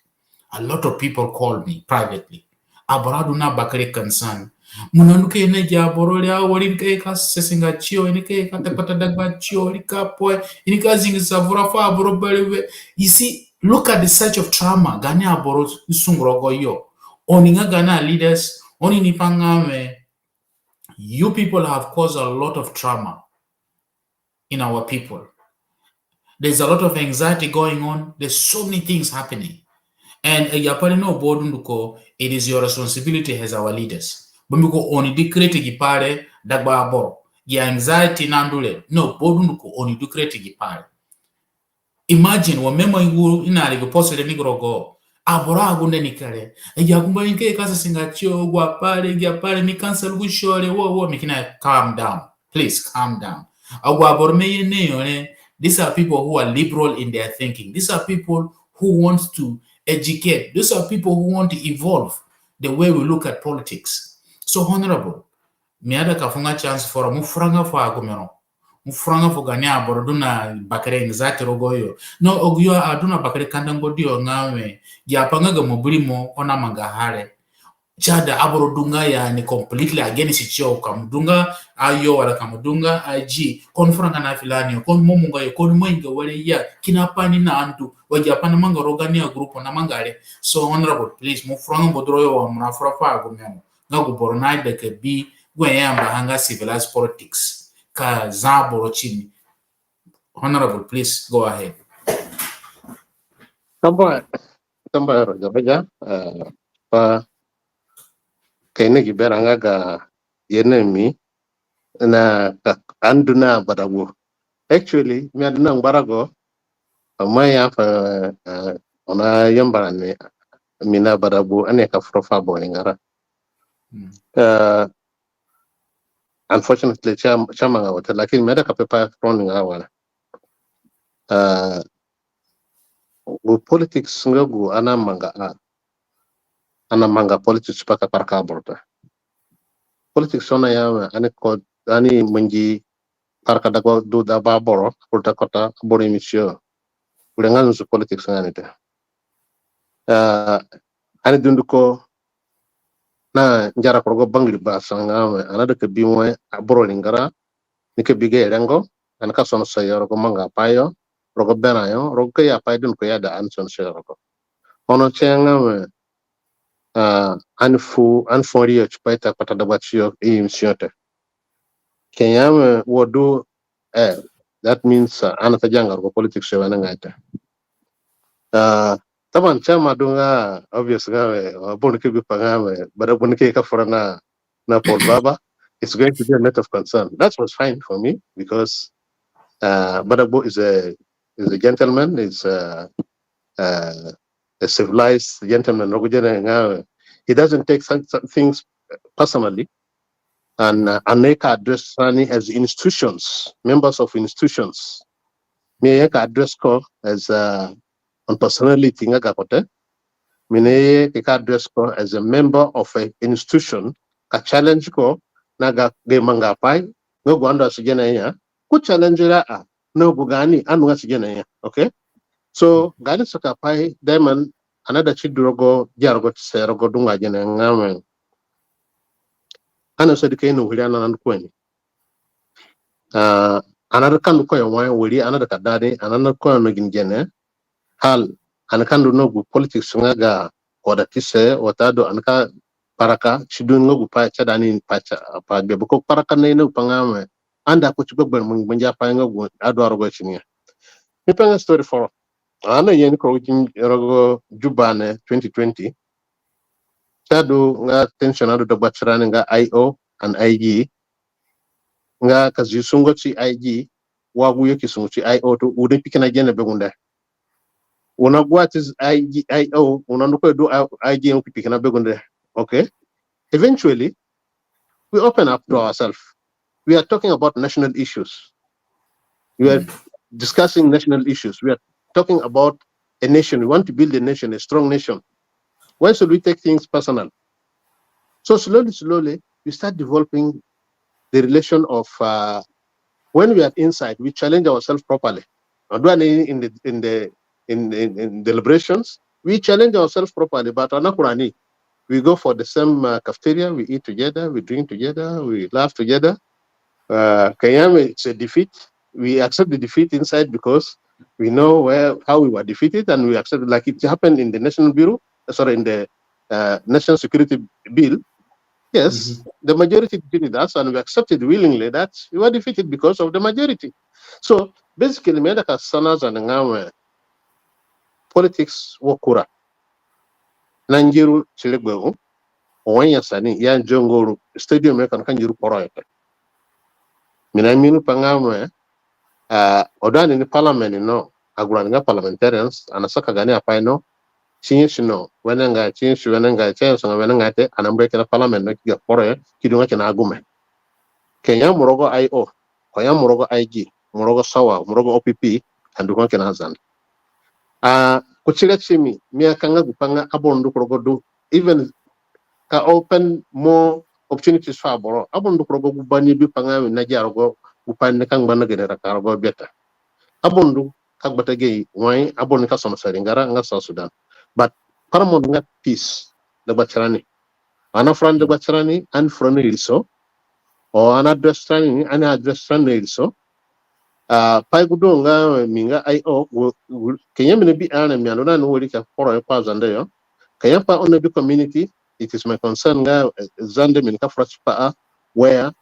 S1: A lot of people called me privately. Aboraduna Bakari concern. Munanuke Neja Borolia, Warinke Sesinga Chio, Inike Katapatagba Chio, Likapoe, Inikazing Savurafa, Borobele. You see, look at the search of trauma. Ganya Boros Sungrogoyo. Oninga Gana leaders, Oninipangame. You people have caused a lot of trauma in our people. There's a lot of anxiety going on. There's so many things happening. And it is your responsibility as our leaders. Bumiko oni dikrete gipare dagba aboro. Ya anxiety nandule. No, bodunduko oni dikrete gipare. Imagine when memo inari go post the nigrogo. Abora agunde nikare. Ya kumba inke kasa singachio gwa pare gya pare mi cancel gushore wo mikina calm down. Please calm down. These are people who are liberal in their thinking. These are people who want to educate. These are people who want to evolve the way we look at politics. So, Honorable, miada kafunga chance for a mufranga for agumero. Mufranga for Ganya Boroduna Bakare anxiety rogoyo. No Oguyo Aduna Bakare Kandangodio Ngame, Yapanga Mobrimo, Onamangahare. Chada aborodunga ya ni completely against ichio kamdunga ayo wala kamdunga IG konfranga na filani kon momunga yo kon mwenge wale ya kinapani na antu wajapana manga rogania grupo na mangale. So Honorable, please mufranga bodroyo wa mnafrafa agumemo ngagu boronai deke bi gweyamba hanga civilized politics ka zaboro chini. Honorable, please go ahead.
S2: Tamba Raja pa kayne giberanga ga yenemi na anduna barago. Actually, mi aduna barago maya fa ona yambarane mina barabu ane ka frofa boningara. Unfortunately, chama wata lakini meda ka pepa froning awala. Politics ngagu ana manga politics paka parka borta. Politics ona ya ani menji parka dago do da ba boro porta kota bori misio. Ulengan su politics ngani te. Ani dunduko na njara korgo bangli ba sanga anada ke bimwe boro lingara nike bige rengo anaka sono sayo ko manga payo rogo benayo rogo ya pay dun ko yada an son sayo ko ono chenga anfu rio chpaita pata da bachio imsiote kenyame wodu that means anata jangar ko politics yo ngata taban chama dunga obvious gawe bon ke bi pangame bada bon ke ka forana na Paul Baba. It's going to be a matter of concern. That was fine for me because Badabo is a gentleman, is a civilized gentleman. He doesn't take some things personally, and make address as institutions, members of institutions. Me address ko as on personality ngakakote. Me address ko as a member of an institution. Ka challenge ko naga ge mangapai no gwanda sijena ya ku challenge la no bugani anu sijena ya. Okay, so gani saka pai diamond another chidurogo jargo serogo dunga jene ngame ana so dikay no huli ana kweni another kan ko yo wani wuri another kadade another ko no ginjene hal an kan do no politics ngaga oda tise watado anka paraka shidun ngogu pa chadani pacha pa be ko paraka ne no pangame anda ko ci gobber mun banja pa ngogu adwaro go chinya mi panga story for ana yen ko ci rogo jubane 2020 chadu nga tension ado do bachrani nga IO and IG nga kazi sungo ci IG wagu yoki sungo ci IO to ude pikina jene begunde una what is IG IO una no ko do IG yoki pikina begunde. Okay, eventually we open up to ourselves. We are talking about national issues. We are discussing national issues. We are talking about a nation. We want to build a nation, a strong nation. Why should we take things personal? So slowly, we start developing the relation of when we are inside, we challenge ourselves properly. In deliberations, we challenge ourselves properly. But we go for the same cafeteria, we eat together, we drink together, we laugh together. Kayame, it's a defeat. We accept the defeat inside because we know how we were defeated, and we accept, like it happened in the National Bureau, in the National Security Bill. Yes, the majority defeated us, and we accepted willingly that we were defeated because of the majority. So basically, medaka sanas and ngawe politics wokura. Nanjiru chilegwe Wanya sani ya jongoro stadium ya kan jiru poroyete. Minaminu pangamwe odani ni parliament no aguranga parliamentarians anasaka gani apaino chinshino wenenga chinshu wenenga chenso wenenga te anambreke na parliament no kiga poroye kidunga kina agume. Kenya murogo IO, Kenya murogo IG, murogo sawa, murogo OPP andunga kina hazan. Kuchile chimi miaka nga gupanga abondu kurogo even ka open more opportunities for aboro abondu progo bani bi panga na jarogo upande kang bana genera karogo beta abondu kag batage wai abon ka sono sari ngara nga South Sudan but paramount nga peace da bacharani ana friend da bacharani and friend ilso o ana address training ana address training ilso pai gudo nga minga IO kenya mene bi ana mi anona no wori ka foro pa zande yo kenya pa on the community. It is my concern nga zande min ka fresh pa where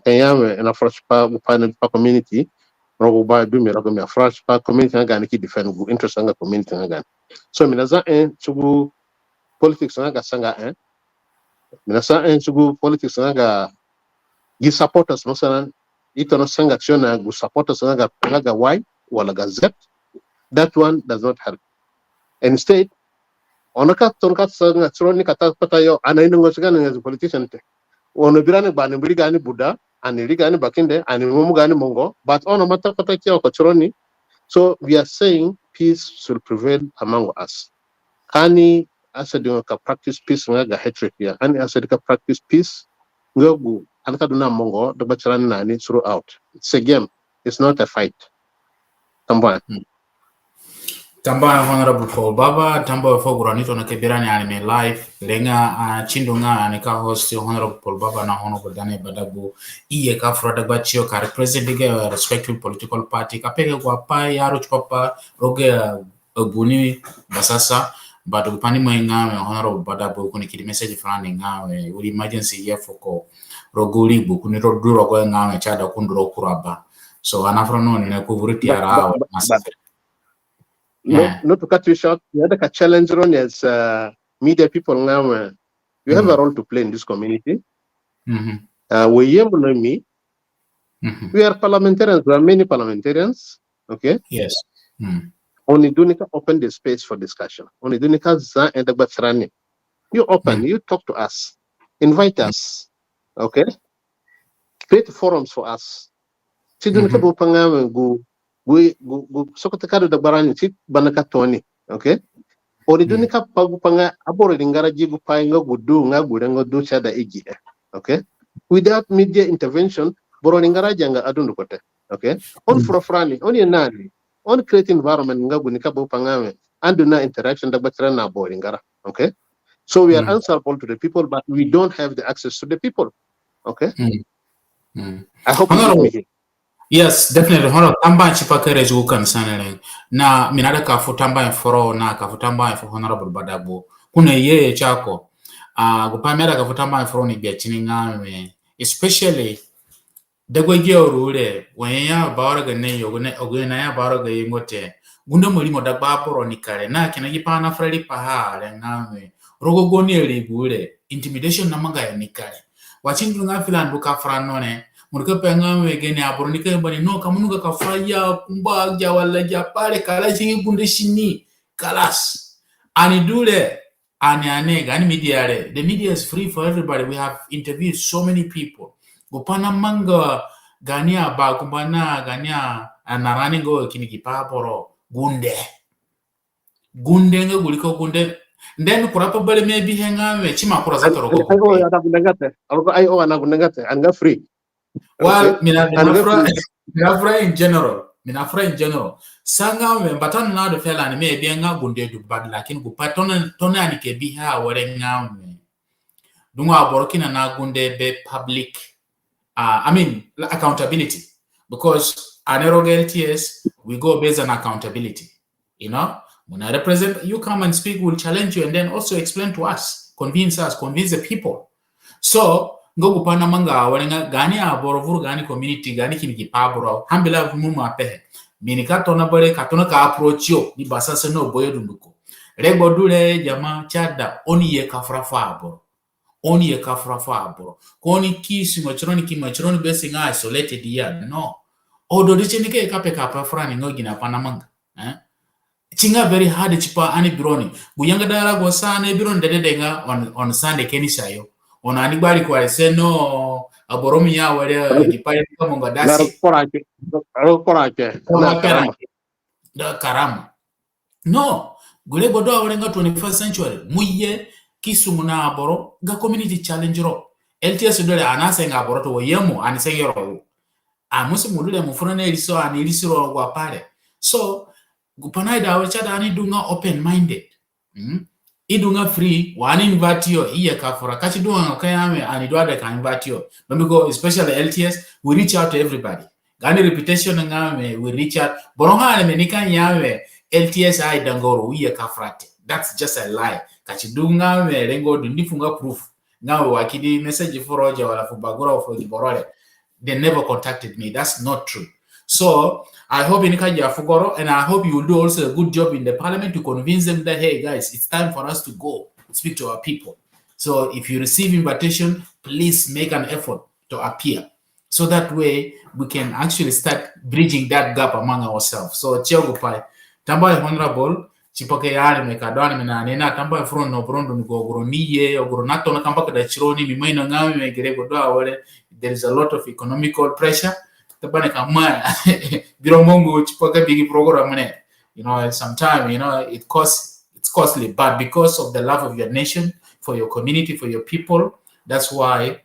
S2: kayame na fresh pa upane pa community rogo ba bi mi rogo mi fresh pa community nga ki defend gu interest nga community nga so mina za chugu politics nga sanga mina sa chugu politics nga gi supporters masalan ito no sanga action gu supporters nga why wala gazette that one does not help. Instead onaka tonka sanga troni kata patayo anaino ngosgana as politician te ono birane bani brigani buda ani rigani bakinde ani mumugani mongo but ono mata pata kiyo ko troni. So we are saying peace should prevail among us. Ani asadinga ka practice peace ngaga hatred ya ani asadika practice peace ngogu anaka duna mongo do bacharani nani throughout. It's a game, it's not a fight. Tambwa
S1: Tamba Honorable Paul Baba, Tamba Foguranito na Kebirani Anime Live, Lenga Chindunga Aneka host Honorable Paul Baba na Honorable Dane Badabu, Iye ka Frada Bachio ka represent the respective political party, Kapeke kwa pa yaro chpapa roge Buni Basasa, but upani mwenga Honorable Badabu kuni kidi message fulani ngawe uri emergency here for roguli bu kuni roduro kwa ngawe chada kunduro kuraba. So anafrono ni kuvuriti ara
S2: not to cut you short, the other challenge on is media people now. You have a role to play in this community. We are parliamentarians. There are many parliamentarians. Okay.
S1: Yes.
S2: Only do not open the space for discussion. Only do not you open. You talk to us. Invite us. Okay. Create forums for us. We sokotakado da barani tit banaka toni, okay? Ori ka pagupanga abore ngara jigu painga gudu nga gurengo du chada igi, okay? Without media intervention, boro ngara janga adundu kote, okay? On frofrani, on yenani, on create environment nga gunika bupanga anduna interaction da batran na boringara. Okay, so we are answerable to the people, but we don't have the access to the people. Okay, I hope you get me here.
S1: Yes, definitely. Hono tamba chipakere jukan sanere na minada kafu tamba inforo na kafu tamba info honorable Badabo kuna yeye chako gupamera kafu tamba inforo ni biachini ngame especially dago georule wenya baraga ne yogune ogena ya baraga yingote gunda mulimo da baboro ni kare na kina gipana fredi pahale ngame rogo goni elibule intimidation na manga ya nikare wachindu ngafila nduka franone murka penga wegene aboroni ke bani no kamunuga ka faya kumba ja wala ja pare kala chingi bunde shini kalas ani dule ani anega ani media the media is free for everybody. We have interviewed so many people gopana manga gania ba kumbana gania anarani go kini kipaporo gunde nga guliko gunde then kurapa bale maybe hengawe chima kura zato rogo
S2: ayo anakundengate anga free.
S1: Well, minafra in general. Sanga me batana na do fela ni me bi nga gunde du bad lakin gu patona ni ke bi ha wore nga me. Dunga borokina na gunde be public accountability, because aneroge LTS we go based on accountability. You know, when I represent you, come and speak, we'll challenge you and then also explain to us, convince the people. So ngo kupana manga walenga gani aborofuru gani community gani kini kipaburo hambila muma pehe mini katona bole katona ka approach yo ni basasa no boyo dunduko rego dule jama chada oni ye kafra fabro koni kisi machironi ki machironi besi nga isolated ya no odo dicheni ke kape kapa frani ngogi na pana manga chinga very hard chipa ani bironi buyanga dara go sana bironi dedenga on Sunday kenisayo ona anibali kwa seno aboromi ya wale gipale kama ngadasi na karama no gule godo awalenga 21st century muye kisumu na aboro ga community challenge ro LTS dole anasenga aboro to yemu anisengero amusi mudule mufuna na iliso anilisiro kwa pale so gupanaida awechada ani dunga open minded idunga free wani invite yo iya kafura kachi dunga kayame anidwada ka invite yo because especially LTS we reach out to everybody gani reputation ngame we reach out boronga me nikanyame LTS ai dangoro iya kafrate that's just a lie kachi dunga me lengo ndifunga proof ngawe wakidi message foroja wala fubagora for giborole they never contacted me. That's not true. So I hope and I hope you will do also a good job in the parliament to convince them that, hey guys, it's time for us to go speak to our people. So if you receive invitation, please make an effort to appear. So that way we can actually start bridging that gap among ourselves. So Chiogupai, Tamba Honorable, Chipoke Yari Mekadwana Menanena, Tamba Front no Brondo Gogoro Niye, or Nato Nakamba da Chironi, Mimino Ngami, Megrego. There is a lot of economical pressure. You know, sometimes, you know, it's costly, but because of the love of your nation, for your community, for your people, that's why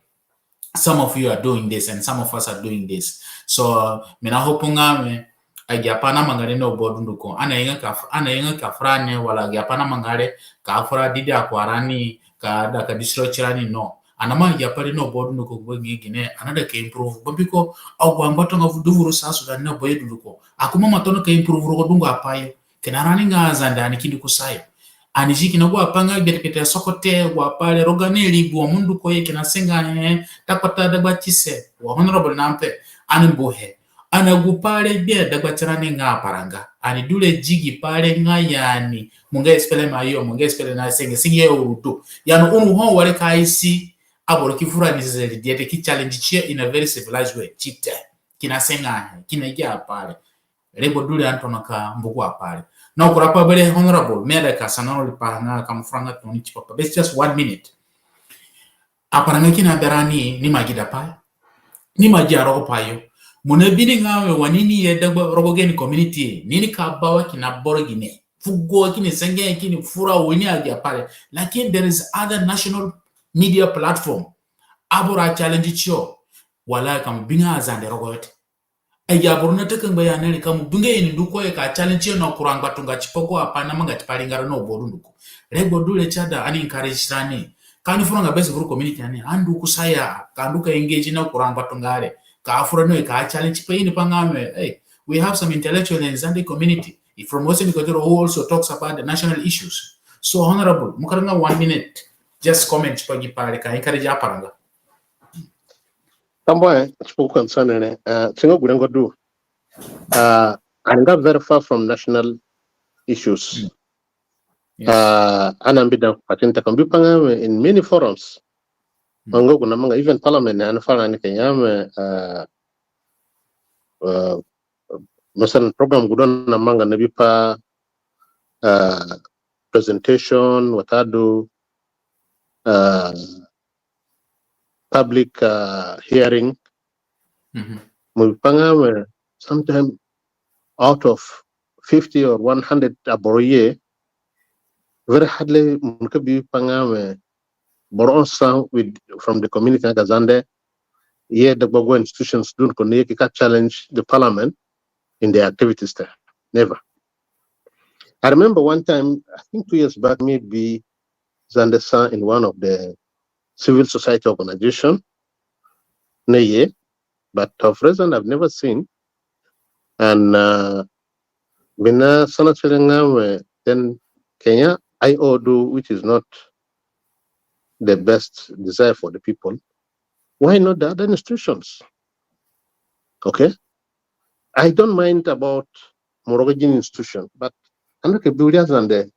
S1: some of you are doing this and some of us are doing this. So, mina hopunga agapana mangare no bodunduko ana yenga kafrane wala agapana mangare kafra didi akwarani ka da ka disrochirani no anama yapari no bodunduko gine anada ke improve babiko agwambato ngavuduvuru sasu da no boyeduluko akuma matono ke improve ro dungo apayo kenarani ngaza ndani kindi kusayo anijiki na gwa panga gerekete sokote gwa pale roganeli gwa mundu ko yeke na senga tapata dagba chise wa honorable nampe animbohe anagupale bia dagba tirane nga paranga ani dule jigi pale nga yani munga SPLM-IO munga SPLM senga singe urudu yani unu ho wale kaisi aboro kifura ni zeli diete ki challenge chia in a very civilized way chite kina senga kina ja pale rebo dule antonaka mbugu pale na kurapa bale honorable mele ka sanolo panga kamfranga toni chipapa it's just 1 minute aparanga kina darani ni magida pale ni majaro payo munabini ngawe wanini yedagba rogogen community nini kabawa kina borogine fugo kini senge kini fura wini agia pale lakini there is other national media platform abora challenge cho wala kam binga azande rogote aya boruna tekeng bayanele kamu dunge ini duko e ka challenge no kurang batunga chipoko apana manga chipalingara no bodu nduko rego dule chada ani encourage sani kani furanga base group community ani andu kusaya kanduka engage na kurang batungare ka afura no ka challenge pe ini pangame hey we have some intellectual in Zande community from Western Equatorial who also talks about the national issues. So honorable mukaranga 1 minute just comment pagi pare ka encourage aparanga
S2: Tamboy, spoken son, single Gurango do. I'm not very far from national issues.
S1: Yes.
S2: Anambida, Patinta Kambipanga in many forums. Mango Gunamanga, even Parliament and Farani Kenyam, Masan program Gudon Namanga Nabipa presentation, Watadu, public hearing. Mupanga, sometimes out of 50 or 100 aboroye, very hardly Munkabi Pangame Boronsa with from the community Gazande, yeah, the Bogo institutions don't challenge the parliament in their activities there. Never. I remember one time, I think 2 years back, maybe Zandesa in one of the civil society organization, but of recent I've never seen. And Bina Sanatulanga, then Kenya, IO do, which is not the best desire for the people. Why not the other institutions? Okay. I don't mind about Morogajin institution, but under Kebulias and the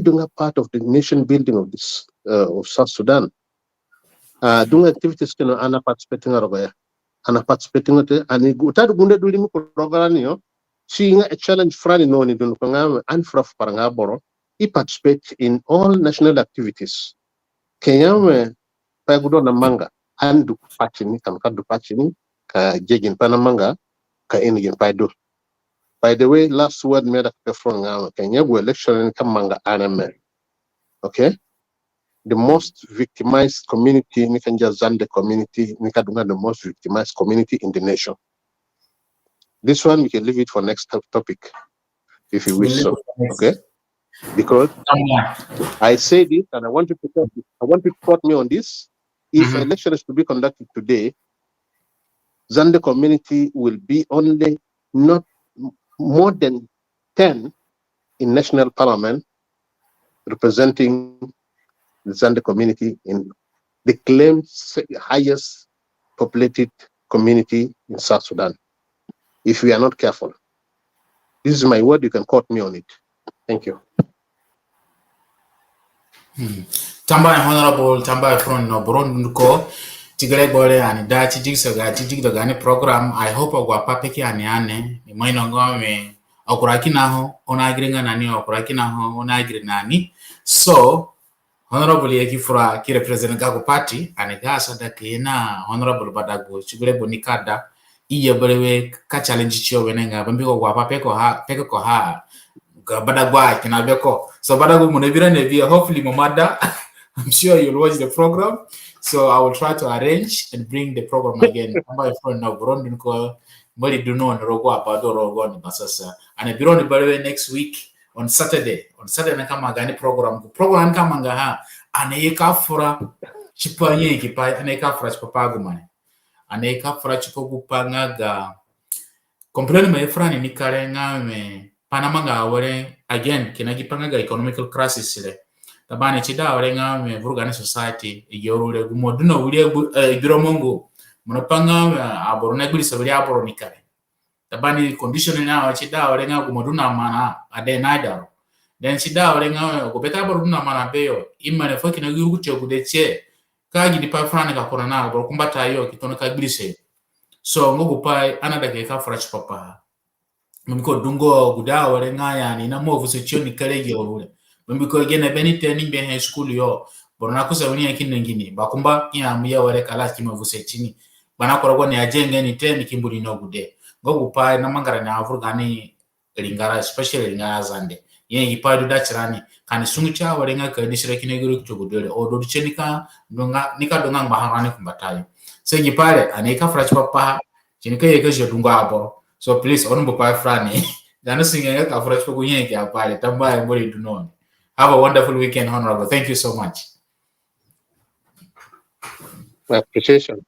S2: doing a part of the nation building of this of South Sudan. Doing activities can ana participating arabaya. Ana participating and utadu gunde duli programio seeing a challenge frani no ni dun pangam and fraf parangaboro. He participate in all national activities. Kenya pagudo na manga and do patching kan kadu patching ka jegin panamanga ka enigin paido. By the way, last word made a from Kenya election in Kamanga anime. Okay? The most victimized community, Nikanja Zande community, Nikadunga, the most victimized community in the nation. This one we can leave it for next topic, if you wish so. Okay? Because I said it and I want you to quote me on this. If election is to be conducted today, Zande community will be only not more than 10 in national parliament representing the Zande community in the claimed highest populated community in South Sudan. If we are not careful. This is my word, you can quote me on it. Thank you.
S1: Tamba honorable Tamba from no Burundi tigre bole ani da chijig saga chijig da gani program I hope ogwa papeki ani ane ni moino ngome okuraki naho onagringa nani okuraki naho onagri nani so honorable yeki fura ki represent gago party ani gasa da kina honorable badago chigre bonikada iye belewe ka challenge chiyo wenenga bambiko gwa papeko ha peko ha badagwa kinabeko so badago munebira nevia hopefully momada I'm sure you'll watch the program. So I will try to arrange and bring the program again. My friend now Burundi ko mali duno rogo apado rogo ni basasa. And Burundi by the way next week on Saturday. On Saturday na kama gani program. Program kama ngaha anayeka fura chipanye kipa anayeka fura chipapagu mane. Anayeka fura chipogupanga ga complain my friend ni karenga me panamanga awore again kinagipanga ga economical crisis ile. Tabani chida orenga me Burugani society yorule gumoduno ulie biromongo monopanga aborona gulisa bali aboro nikare tabani condition na chida orenga gumoduna mana adenada then chida orenga go beta boruna mana beyo imane foki na gugu chogudeche kaji di pa frana ka korana bor kumbata yo kitono ka gulise so ngogo pai anada ke ka fresh papa mumko dungo guda orenga yani na movu se choni kare yorule mbiko gene benite ni be school yo borona ko sabuni yakine ngini bakumba ya muya wale kala kima vuse chini bana korogwa ni ajenge ni teni kimbuli no gude gogu pa na mangara na Afurgani lingara especially lingara Zande yen ipadu dachirani kan sungu cha wale nga ka disire kine guru chugudele o do chenika donga nika donga maharani kumbatayo se gipare aneka fresh papa chinika yeke je dunga aboro So please, on bupa frani. Jana singa ka fresh po kunye ki apale. Tamba e mori do non. Have a wonderful weekend, Honorable. Thank you so much.
S2: My appreciation.